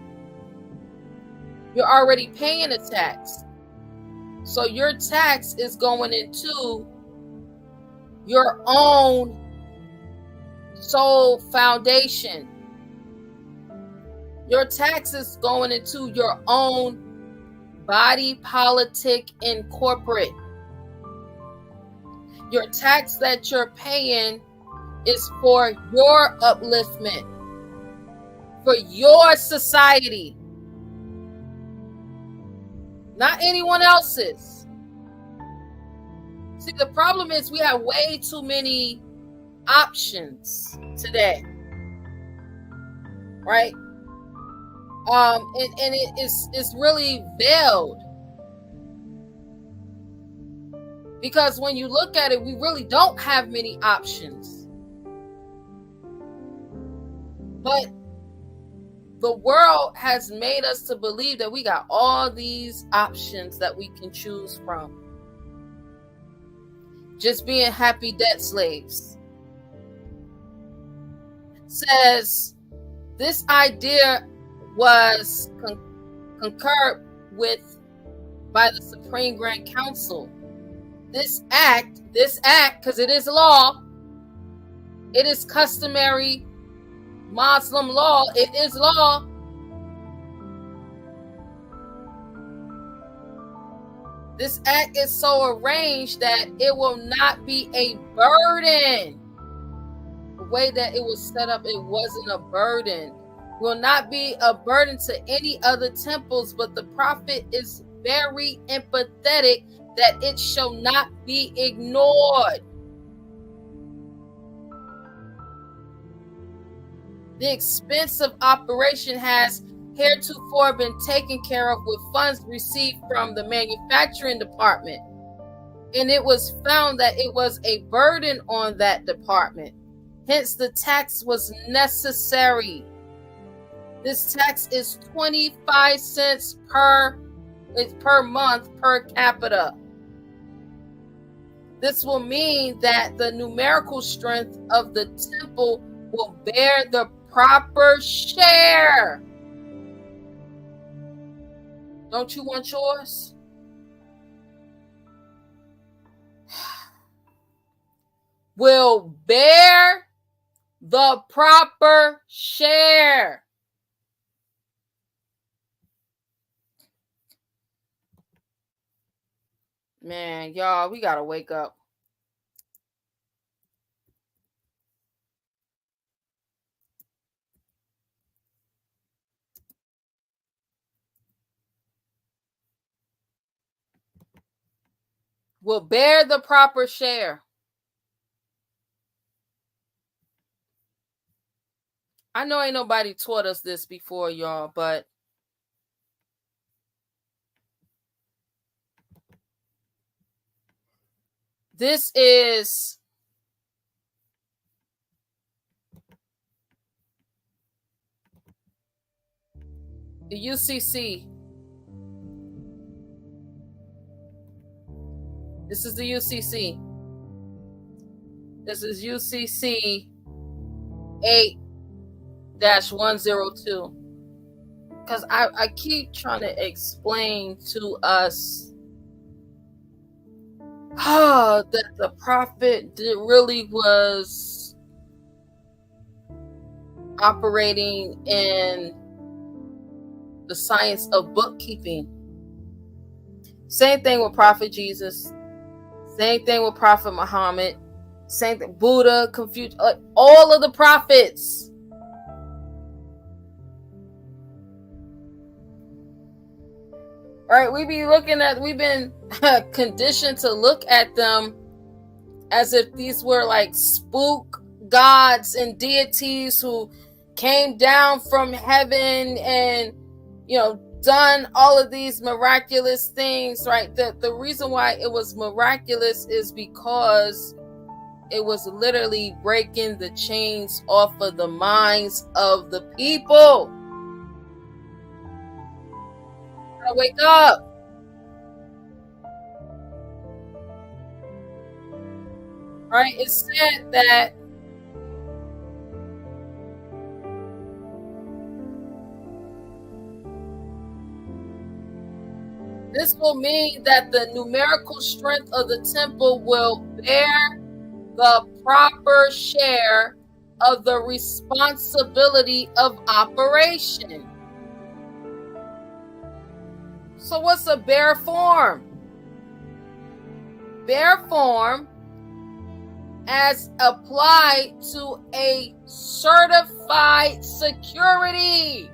You're already paying a tax. So your tax is going into your own soul foundation. Your taxes going into your own body, politic, and corporate. Your tax that you're paying is for your upliftment, for your society, not anyone else's. See, the problem is we have way too many options today, right? And it's really veiled, because when you look at it, we really don't have many options. But the world has made us to believe that we got all these options that we can choose from. Just being happy debt slaves. Says this idea was concurred with by the Supreme Grand Council. This act, because it is law, it is customary Muslim law, it is law. This act is so arranged that it will not be a burden. The way that it was set up, it wasn't a burden. It will not be a burden to any other temples, but the prophet is very empathetic that it shall not be ignored. The expense of operation has heretofore been taken care of with funds received from the manufacturing department, and it was found that it was a burden on that department. Hence, the tax was necessary. This tax is 25 cents per month per capita. This will mean that the numerical strength of the temple will bear the proper share. Don't you want yours? Will bear the proper share. Man, y'all, we gotta wake up. Will bear the proper share. I know ain't nobody taught us this before, y'all, but this is the UCC. This is the UCC. This is UCC 8-102. Because I keep trying to explain to us that the prophet really was operating in the science of bookkeeping. Same thing with Prophet Jesus. Same thing with Prophet Muhammad. Same thing, Buddha, Confucius, all of the prophets. Right? We've been conditioned to look at them as if these were like spook gods and deities who came down from heaven and, done all of these miraculous things, right? The reason why it was miraculous is because it was literally breaking the chains off of the minds of the people. Gotta wake up. Right? It said that this will mean that the numerical strength of the temple will bear the proper share of the responsibility of operation. So what's a bearer form? Bearer form, as applied to a certified security,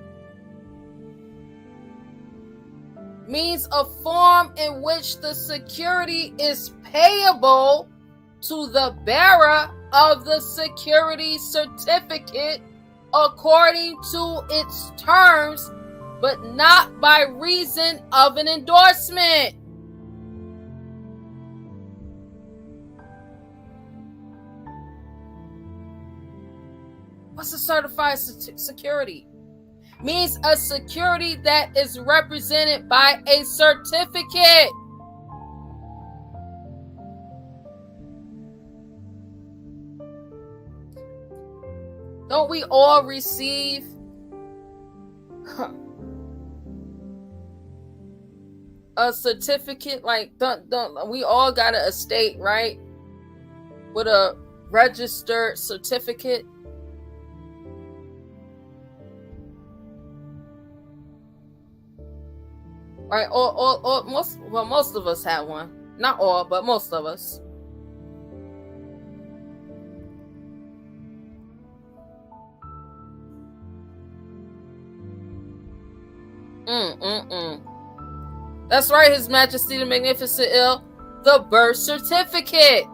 means a form in which the security is payable to the bearer of the security certificate according to its terms, but not by reason of an endorsement. What's a certified security? Means a security that is represented by a certificate. Don't we all receive a certificate? Like, don't we all got an estate, right? With a registered certificate. Right? Or most of us have one. Not all, but most of us. That's right, His Majesty the Magnificent Ill. The birth certificate.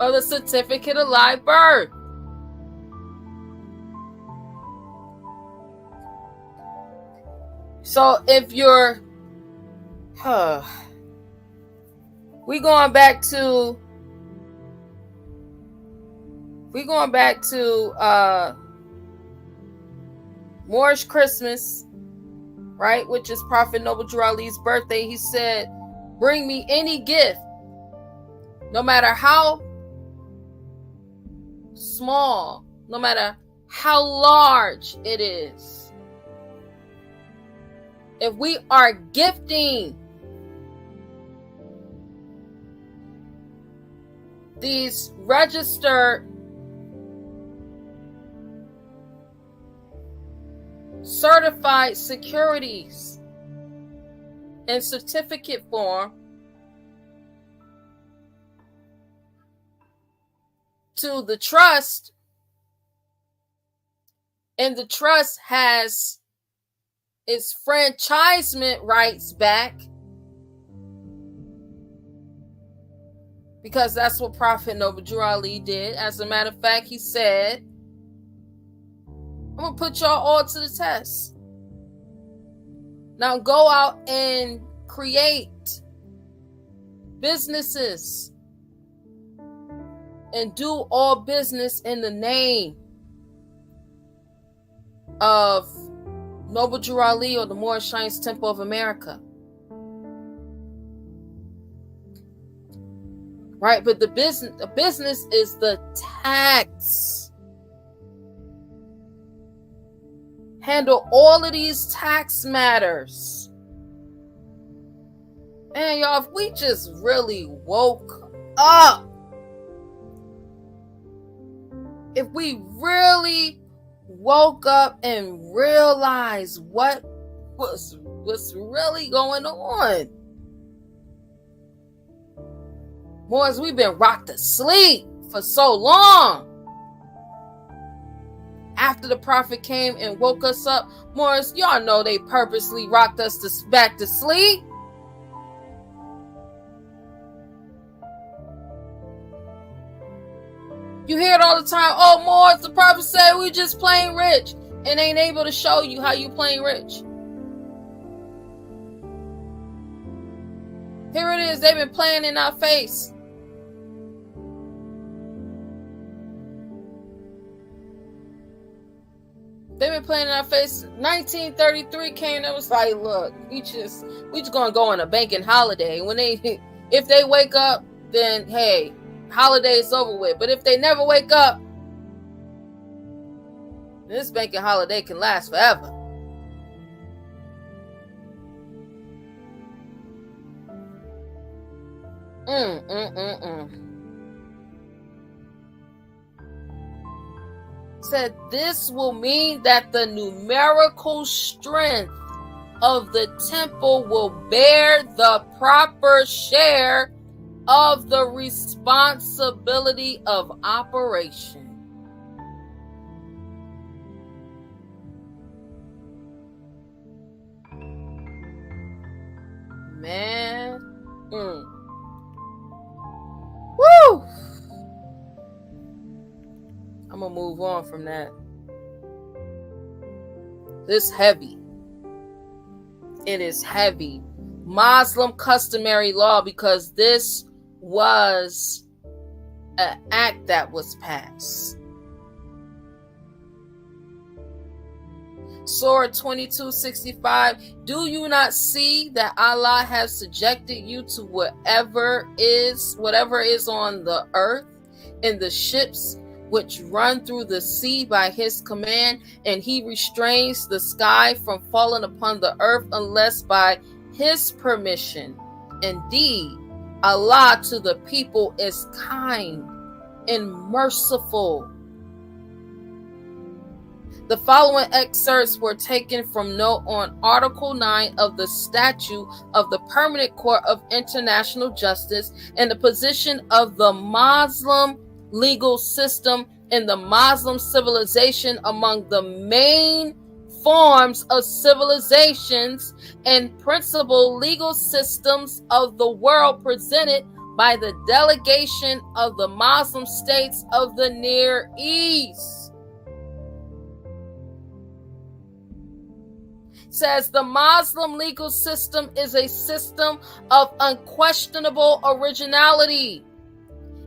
Or the certificate of live birth. So if you're we going back to Moorish Christmas, right, which is Prophet Noble Drew Ali's birthday. He said, bring me any gift, no matter how small, no matter how large it is. If we are gifting these registered certified securities in certificate form to the trust, and the trust has its franchisement rights back, because that's what Prophet Noble Drew Ali did. As a matter of fact, he said, I'm going to put y'all all to the test. Now go out and create businesses and do all business in the name of Noble Drew Ali or the Moorish Science Temple of America. Right? But the business is the tax. Handle all of these tax matters. Man, y'all, if we just really woke up, if we really woke up and realized what's really going on. Boys, we've been rocked to sleep for so long. After the prophet came and woke us up, Morris, y'all know they purposely rocked us back to sleep. You hear it all the time. Oh, Morris, the prophet said we just plain rich, and ain't able to show you how you plain rich. Here it is. They've been playing in our face. They've been playing in our face. 1933 came and was like, look, we just gonna go on a banking holiday. If they wake up, then hey, holiday's over with. But if they never wake up, this banking holiday can last forever. Said this will mean that the numerical strength of the temple will bear the proper share of the responsibility of operation. Man. Woo! I'm gonna move on from that. This heavy. It is heavy. Muslim customary law, because this was an act that was passed. Surah 22:65. Do you not see that Allah has subjected you to whatever is on the earth, in the ships which run through the sea by his command, and he restrains the sky from falling upon the earth unless by his permission. Indeed, Allah to the people is kind and merciful. The following excerpts were taken from note on Article 9 of the Statute of the Permanent Court of International Justice and the position of the Muslim legal system in the Muslim civilization among the main forms of civilizations and principal legal systems of the world presented by the delegation of the Muslim states of the Near East. Says the Muslim legal system is a system of unquestionable originality.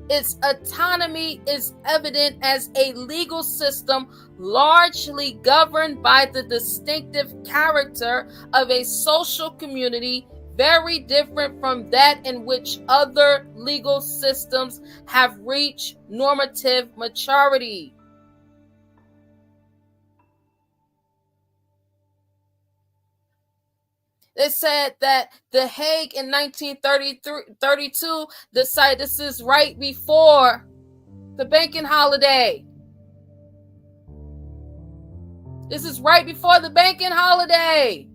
Its autonomy is evident as a legal system largely governed by the distinctive character of a social community, very different from that in which other legal systems have reached normative maturity. They said that The Hague in 1932 decided, this is right before the banking holiday. This is right before the banking holiday.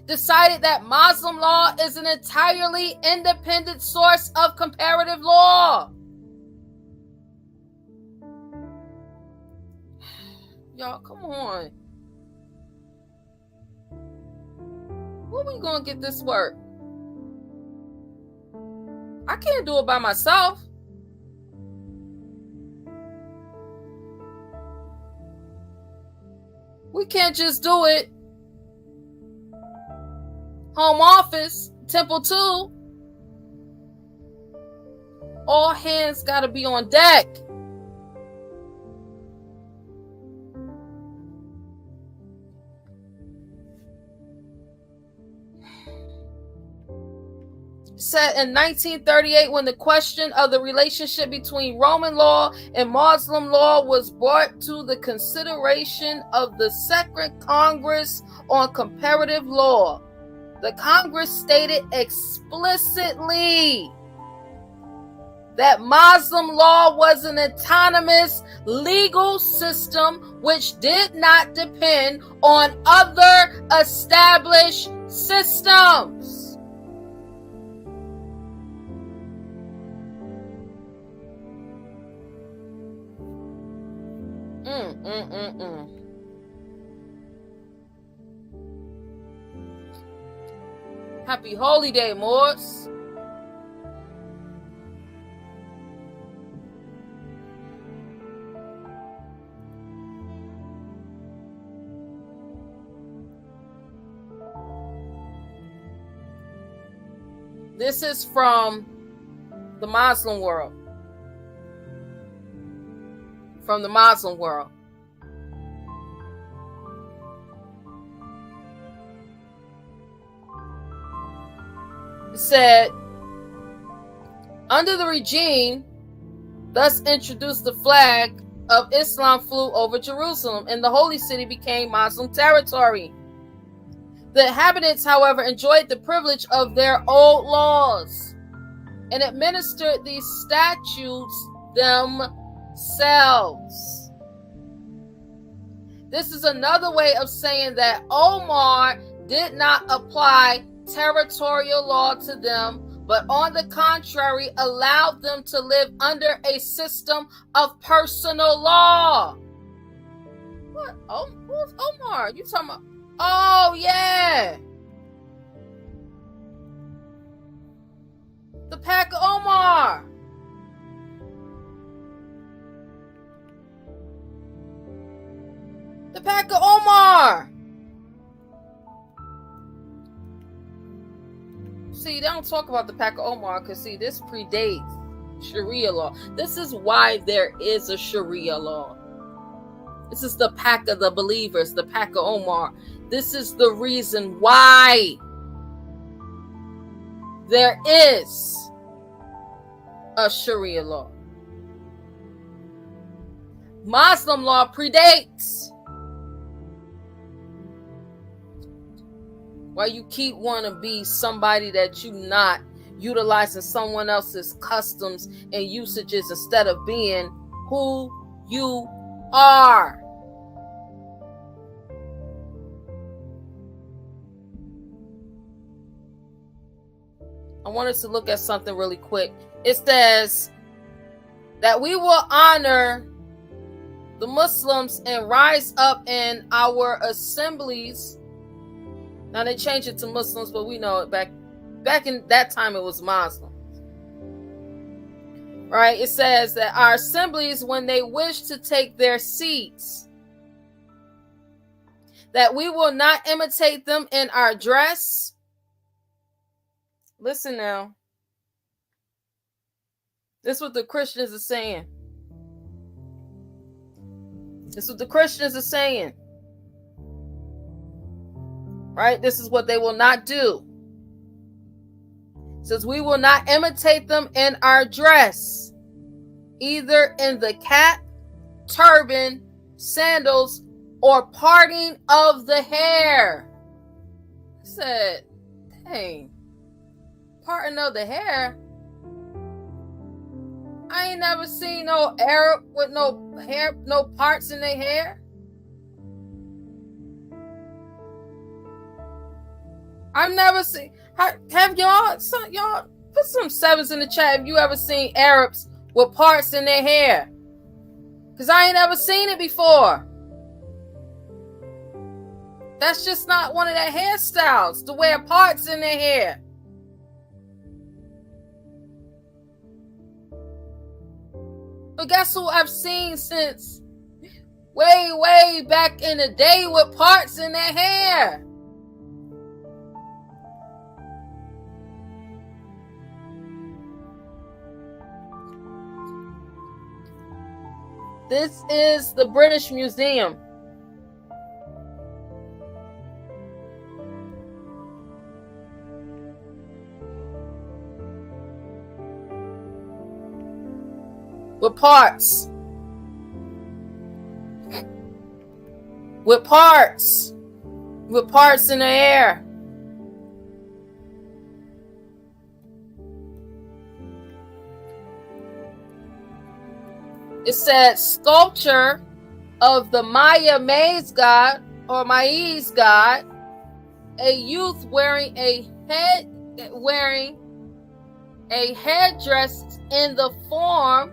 Decided that Muslim law is an entirely independent source of comparative law. Y'all, come on. Where we gonna get this work? I can't do it by myself. We can't just do it. Home office, Temple 2. All hands gotta be on deck. Said in 1938, when the question of the relationship between Roman law and Muslim law was brought to the consideration of the Second Congress on Comparative Law, the Congress stated explicitly that Muslim law was an autonomous legal system which did not depend on other established systems. Happy Holy Day, Moors. This is from the Muslim world. From the Muslim world. It said, under the regime thus introduced, the flag of Islam flew over Jerusalem and the holy city became Muslim territory. The inhabitants, however, enjoyed the privilege of their old laws and administered these statutes themselves. This is another way of saying that Omar did not apply territorial law to them, but on the contrary, allowed them to live under a system of personal law. What? Oh, who's Omar? You talking about? Oh, yeah. The pack of Omar. The pack of Omar. See, they don't talk about the pack of Omar because, see, this predates Sharia law. This is why there is a Sharia law. This is the pack of the believers, the pack of Omar. This is the reason why there is a Sharia law. Muslim law predates. Why you keep wanting to be somebody that you not, utilizing someone else's customs and usages instead of being who you are. I want us to look at something really quick. It says that we will honor the Muslims and rise up in our assemblies. Now they changed it to Muslims, but we know it back in that time it was Muslim. Right? It says that our assemblies, when they wish to take their seats, that we will not imitate them in our dress. Listen now. This is what the Christians are saying. This is what the Christians are saying. Right? This is what they will not do. It says we will not imitate them in our dress, either in the cap, turban, sandals, or parting of the hair. I said, dang, parting of the hair? I ain't never seen no Arab with no hair, no parts in their hair. I've never seen. Have y'all put some sevens in the chat? Have you ever seen Arabs with parts in their hair? Because I ain't ever seen it before. That's just not one of their hairstyles, to wear parts in their hair. But guess who I've seen since way back in the day with parts in their hair? This is the British Museum. With parts. With parts. With parts in the air. It said sculpture of the Maya maize god or maize god, a youth wearing a headdress in the form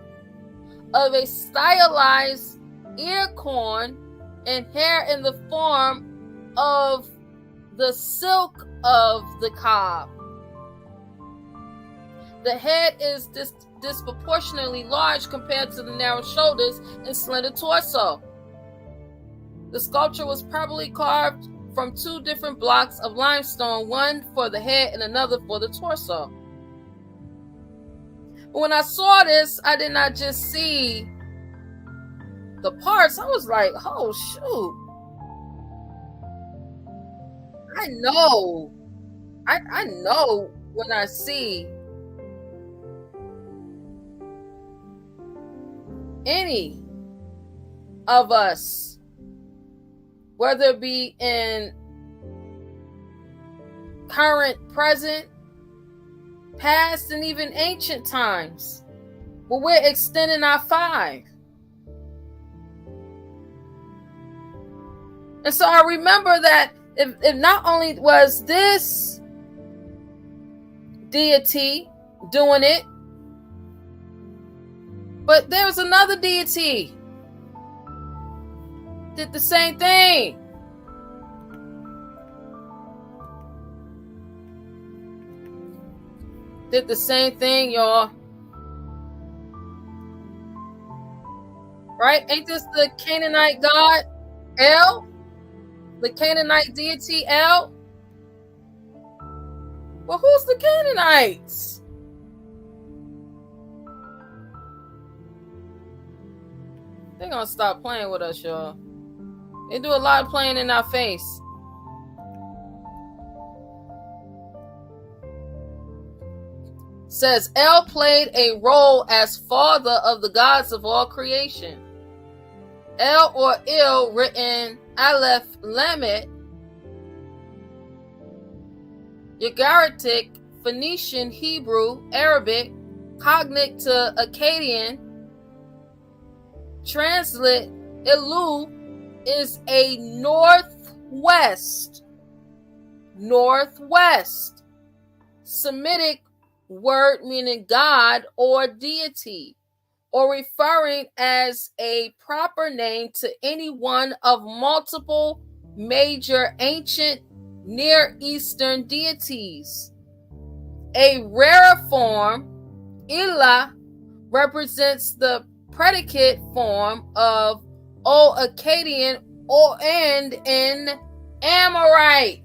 of a stylized ear corn and hair in the form of the silk of the cob. The head is disproportionately large compared to the narrow shoulders and slender torso. The sculpture was probably carved from two different blocks of limestone, one for the head and another for the torso. But when I saw this, I did not just see the parts. I was like, oh shoot. I know when I see any of us, whether it be in current, present, past, and even ancient times. But we're extending our 5. And so I remember that if not only was this deity doing it, but there was another deity did the same thing. Did the same thing, y'all. Right? Ain't this the Canaanite god El? The Canaanite deity El? Well, who's the Canaanites? They're gonna stop playing with us, y'all. They do a lot of playing in our face. Says El played a role as father of the gods of all creation. El or Il, written Aleph Lamed, Ugaritic, Phoenician, Hebrew, Arabic, cognate to Akkadian, translate Elu, is a northwest Semitic word meaning God or deity, or referring as a proper name to any one of multiple major ancient Near Eastern deities. A rarer form, Ilah, represents the predicate form of Old Akkadian and in Amorite.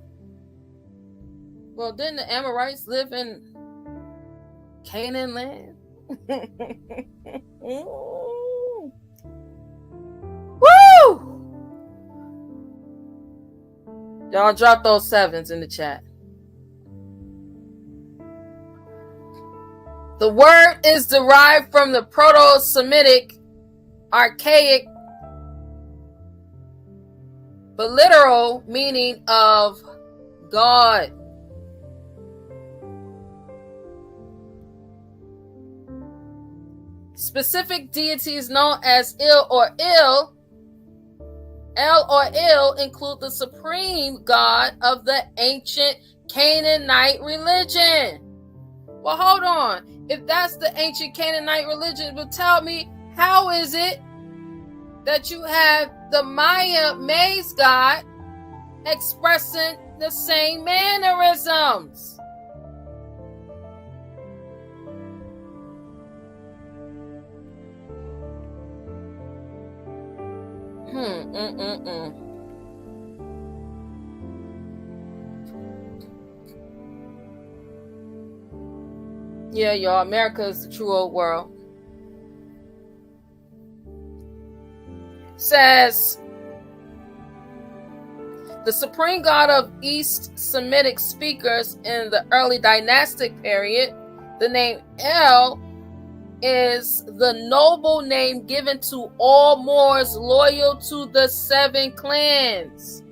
Well, didn't the Amorites live in Canaan land? Woo! Y'all drop those 7s in the chat. The word is derived from the Proto-Semitic archaic but literal meaning of God. Specific deities known as El or Il include the supreme god of the ancient Canaanite religion. Well, hold on. If that's the ancient Canaanite religion, but tell me, how is it that you have the Maya maize god expressing the same mannerisms? Yeah, y'all, America is the true old world. Says the supreme god of East Semitic speakers in the early dynastic period, the name El is the noble name given to all Moors loyal to the 7 clans.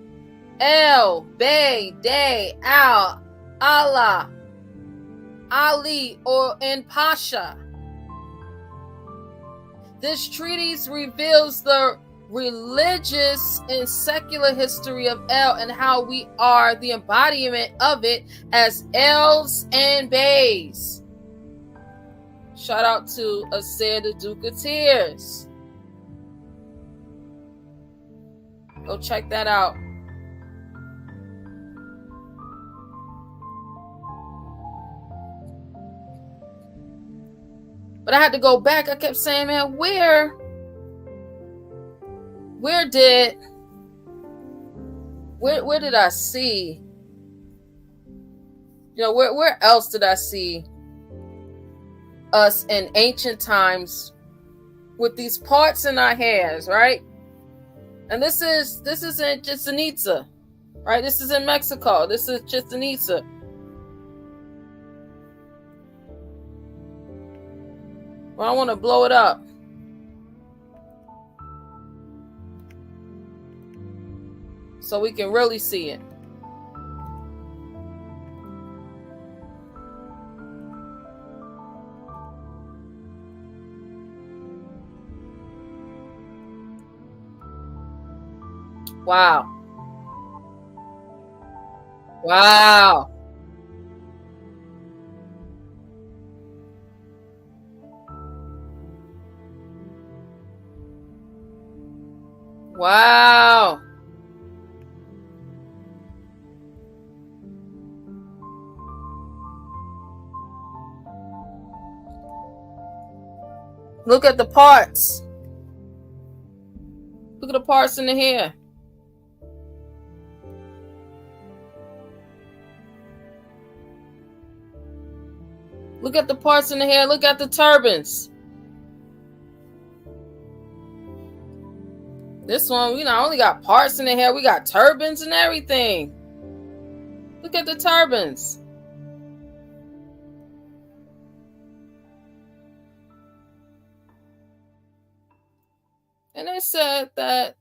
El, Bey, Day, Al, Allah, Ali, and Pasha. This treatise reveals the religious and secular history of El and how we are the embodiment of it as elves and bays. Shout out to Asir the Duke of Tears. Go check that out. But I had to go back. I kept saying, man, where did I see? You know, where else did I see us in ancient times with these parts in our hairs, right? And this isn't Chichen Itza, right? This is in Mexico. This is Chichen Itza. Well, I want to blow it up. So we can really see it. Wow. Wow. Wow. Look at the parts. Look at the parts in the hair. Look at the parts in the hair. Look at the turbans. This one, we not only got parts in the hair, we got turbans and everything. Look at the turbans. And they said that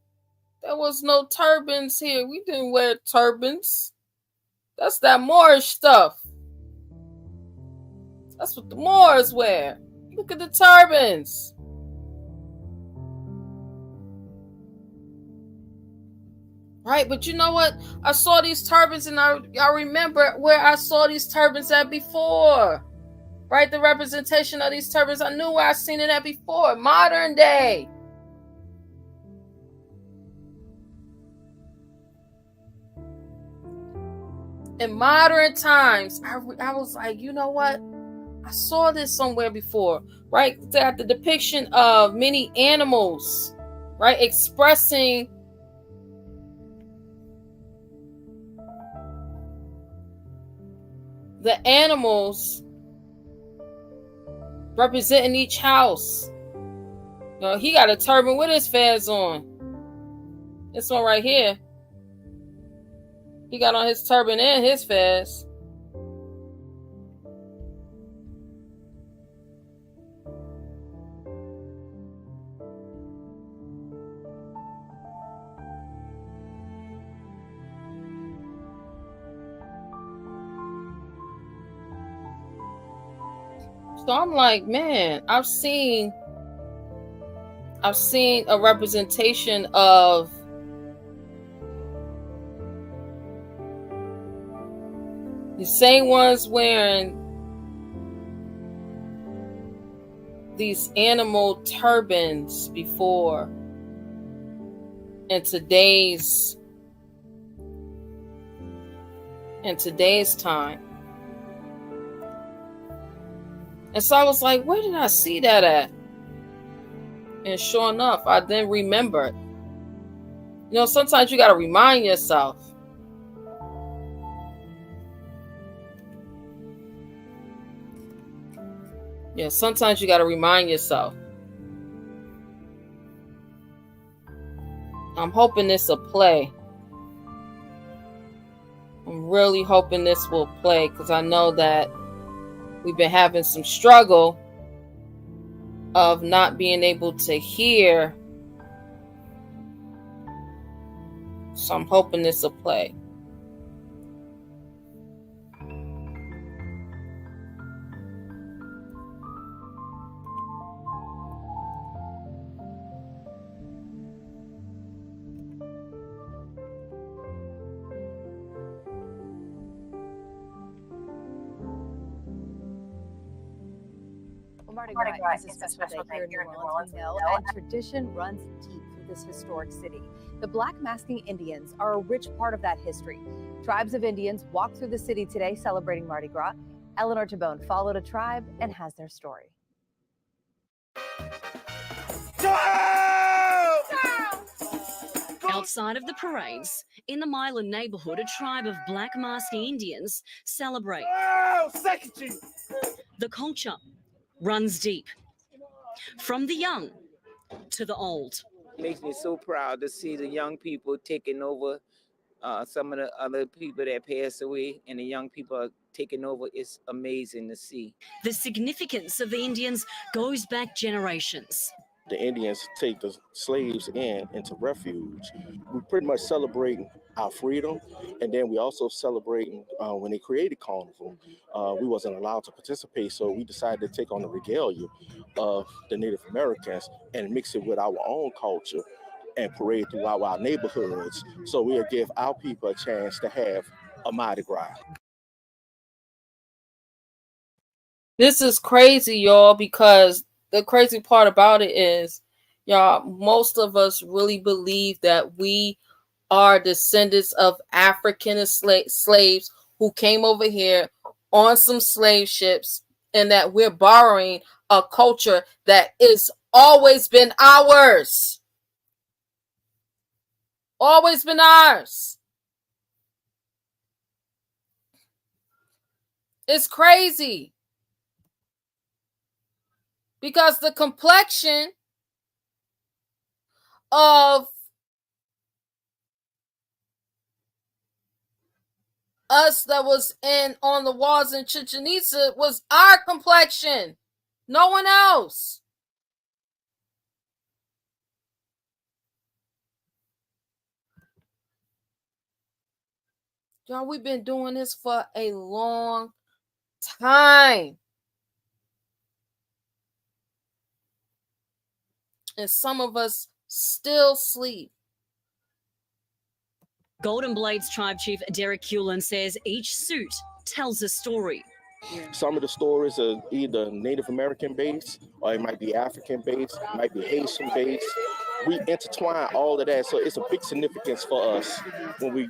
there was no turbans here. We didn't wear turbans. That's that Moorish stuff. That's what the Moors wear. Look at the turbans. Right, but you know what? I saw these turbans and I remember where I saw these turbans at before. Right, the representation of these turbans, I knew where I seen it at before. Modern day. In modern times, I was like, you know what? I saw this somewhere before, right? They got the depiction of many animals, right? Expressing the animals representing each house. You know, he got a turban with his fez on. This one right here. He got on his turban and his fez. So I'm like, man, I've seen a representation of the same ones wearing these animal turbans before in today's time. And so I was like, where did I see that at? And sure enough, I then remembered. You know, sometimes you got to remind yourself. Yeah, sometimes you got to remind yourself. I'm hoping this will play. I'm really hoping this will play because I know that we've been having some struggle of not being able to hear. So I'm hoping this will play. Mardi Gras is a special day here in New Orleans, we know, and tradition runs deep through this historic city. The Black Masking Indians are a rich part of that history. Tribes of Indians walk through the city today celebrating Mardi Gras. Eleanor Tabone followed a tribe and has their story. Outside of the parades, in the Milan neighborhood, a tribe of Black Masking Indians celebrate. The culture runs deep, from the young to the old. It makes me so proud to see the young people taking over some of the other people that passed away, and the young people are taking over. It's amazing to see. The significance of the Indians goes back generations. The Indians take the slaves into refuge. We pretty much celebrating our freedom, and then we also celebrating when they created Carnival. We wasn't allowed to participate, so we decided to take on the regalia of the Native Americans and mix it with our own culture and parade throughout our neighborhoods. So we'll give our people a chance to have a Mardi Gras. This is crazy, y'all, because the crazy part about it is, y'all, most of us really believe that we are descendants of African slaves who came over here on some slave ships, and that we're borrowing a culture that is always been ours. Always been ours. It's crazy. Because the complexion of us that was on the walls in Chichen Itza was our complexion. No one else. Y'all, we've been doing this for a long time. And some of us still sleep. Golden Blades Tribe Chief Derek Hewlin says each suit tells a story. Some of the stories are either Native American based, or it might be African based, it might be Haitian based. We intertwine all of that, so it's a big significance for us when we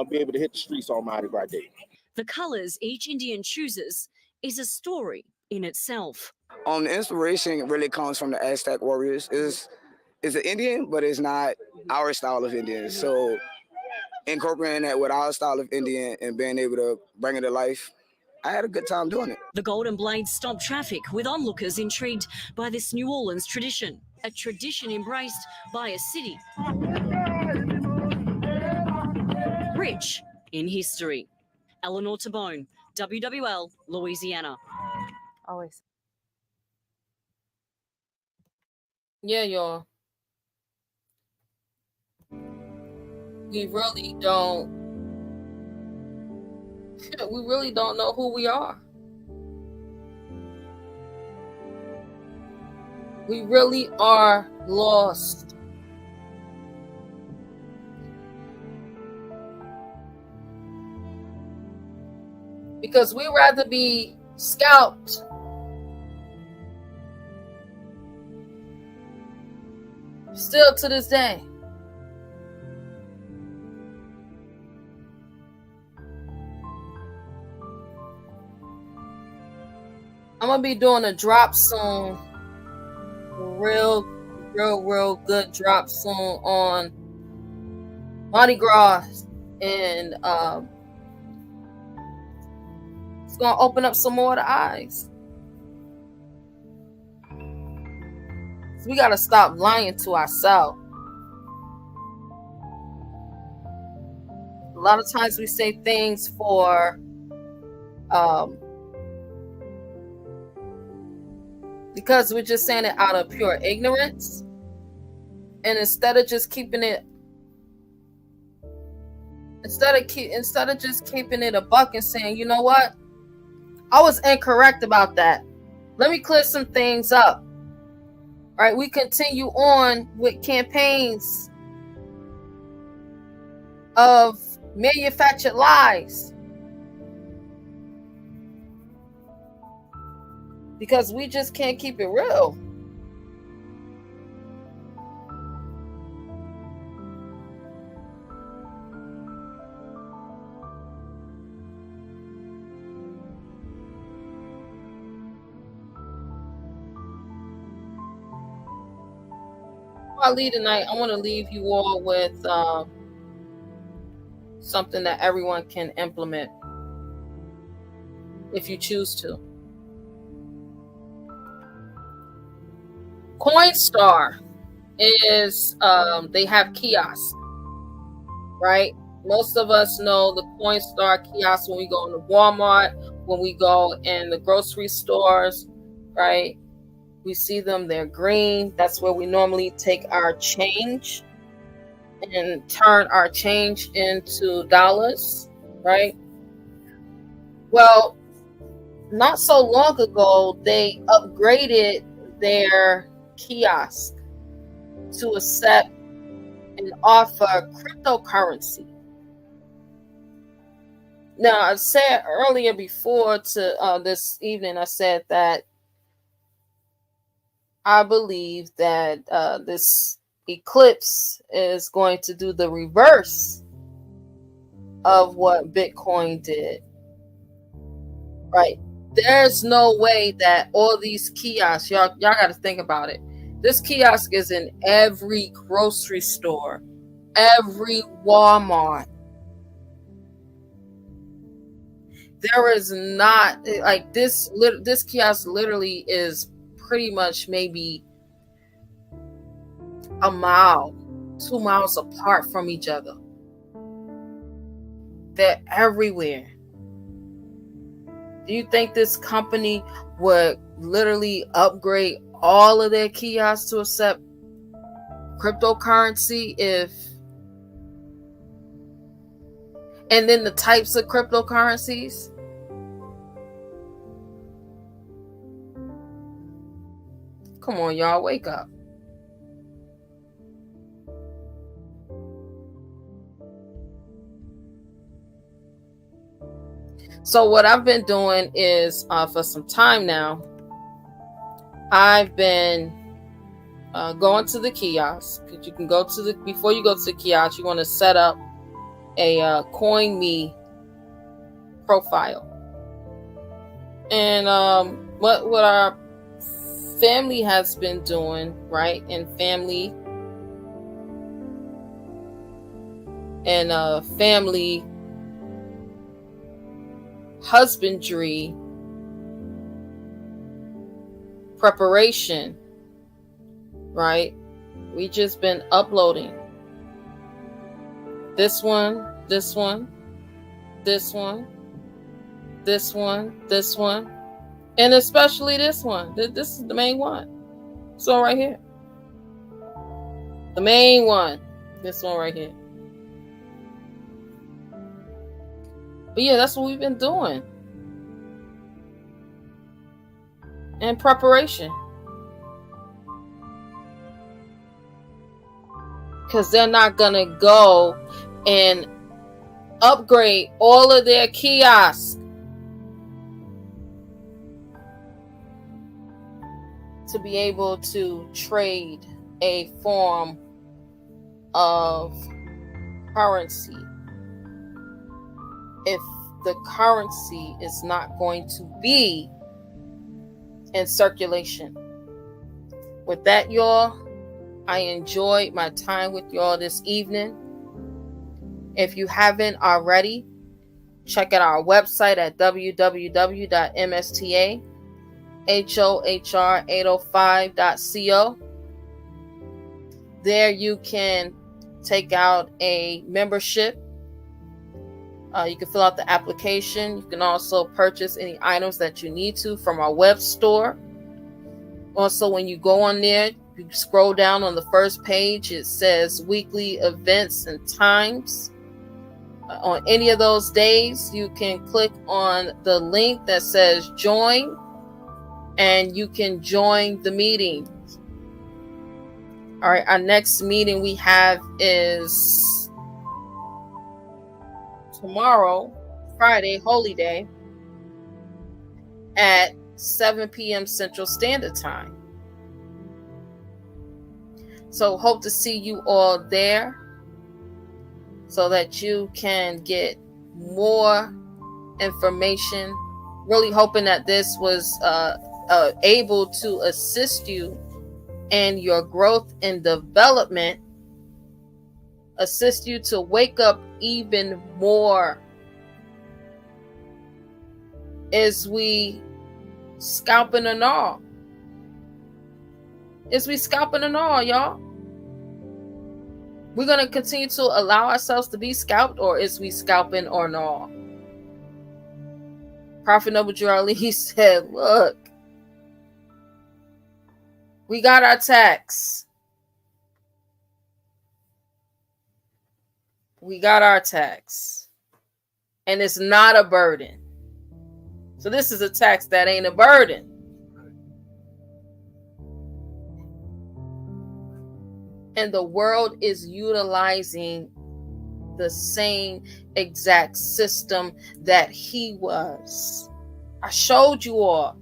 be able to hit the streets on Mardi Gras Day. The colors each Indian chooses is a story in itself. The inspiration really comes from the Aztec warriors. It's an Indian, but it's not our style of Indian. So incorporating that with our style of Indian and being able to bring it to life, I had a good time doing it. The Golden Blades stop traffic with onlookers intrigued by this New Orleans tradition, a tradition embraced by a city rich in history. Eleanor Tabone, WWL, Louisiana. Always. Yeah, y'all. We really don't know who we are. We really are lost. Because we rather be scalped still to this day. I'm gonna be doing a drop soon, real good drop soon on Mardi Gras, and it's gonna open up some more of the eyes. So we gotta stop lying to ourselves. A lot of times we say things for because we're just saying it out of pure ignorance, and instead of just keeping it a buck and saying, you know what, I was incorrect about that, let me clear some things up. All right, we continue on with campaigns of manufactured lies because we just can't keep it real. Before I leave tonight, I want to leave you all with something that everyone can implement if you choose to. Coinstar is they have kiosks, right? Most of us know the Coinstar kiosk when we go into Walmart, when we go in the grocery stores, right? We see them, they're green. That's where we normally take our change and turn our change into dollars, right? Well, not so long ago, they upgraded their kiosk to accept and offer cryptocurrency. Now, I said earlier before to this evening, I said that I believe that this eclipse is going to do the reverse of what Bitcoin did. Right? There's no way that all these kiosks, y'all got to think about it. This kiosk is in every grocery store, every Walmart. There is not like this kiosk literally is pretty much maybe a mile, 2 miles apart from each other. They're everywhere. Do you think this company would literally upgrade all of their kiosks to accept cryptocurrency and then the types of cryptocurrencies? Come on, y'all, wake up. So what I've been doing is for some time now, I've been going to the kiosk. Because you can go to before you go to the kiosk, you want to set up a CoinMe profile. And what our family has been doing, right? And family husbandry preparation, right? We just been uploading this one, this one, this one, this one, this one, and especially this one. This is the main one. This one right here. The main one. This one right here. But yeah, that's what we've been doing. In preparation. Because they're not going to go and upgrade all of their kiosks to be able to trade a form of currency if the currency is not going to be in circulation. With that, y'all, I enjoyed my time with y'all this evening. If you haven't already, check out our website at www.mstahohr805.co. There you can take out a membership. You can fill out the application. You can also purchase any items that you need to from our web store. Also, when you go on there, you scroll down on the first page, it says weekly events and times. On any of those days, you can click on the link that says join, and you can join the meeting. All right, our next meeting we have is tomorrow, Friday, Holy Day, at 7 p.m. Central Standard Time. So hope to see you all there so that you can get more information. Really hoping that this was able to assist you in your growth and development, assist you to wake up even more as we scalping or NOR. Is we scalping or NOR, y'all? We're going to continue to allow ourselves to be scalped, or is we scalping or NOR? Prophet Noble Jurali said, look, we got our tax. We got our tax. And it's not a burden. So this is a tax that ain't a burden. And the world is utilizing the same exact system that he was. I showed you all.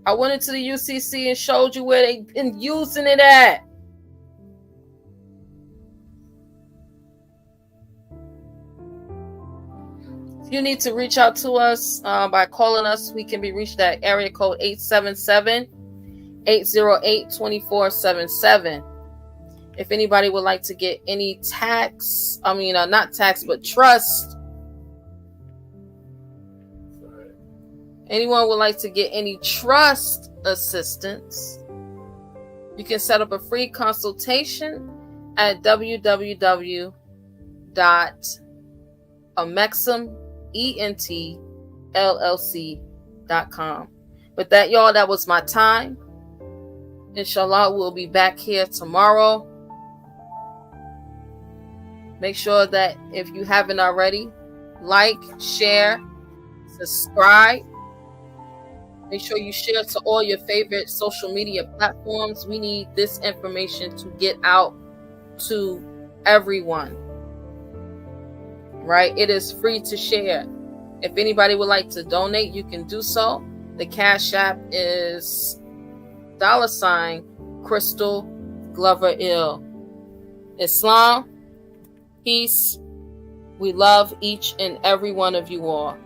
I went into the UCC and showed you where they've been using it at. If you need to reach out to us by calling us, we can be reached at area code 877-808-2477. If anybody would like to get any not tax, but trust. Anyone would like to get any trust assistance, you can set up a free consultation at www.amexem.com. With that, y'all, that was my time. Inshallah, we'll be back here tomorrow. Make sure that if you haven't already, like, share, subscribe. Make sure you share to all your favorite social media platforms. We need this information to get out to everyone. Right? It is free to share. If anybody would like to donate, you can do so. The Cash App is $Krystal Glover Ill. Islam, peace. We love each and every one of you all.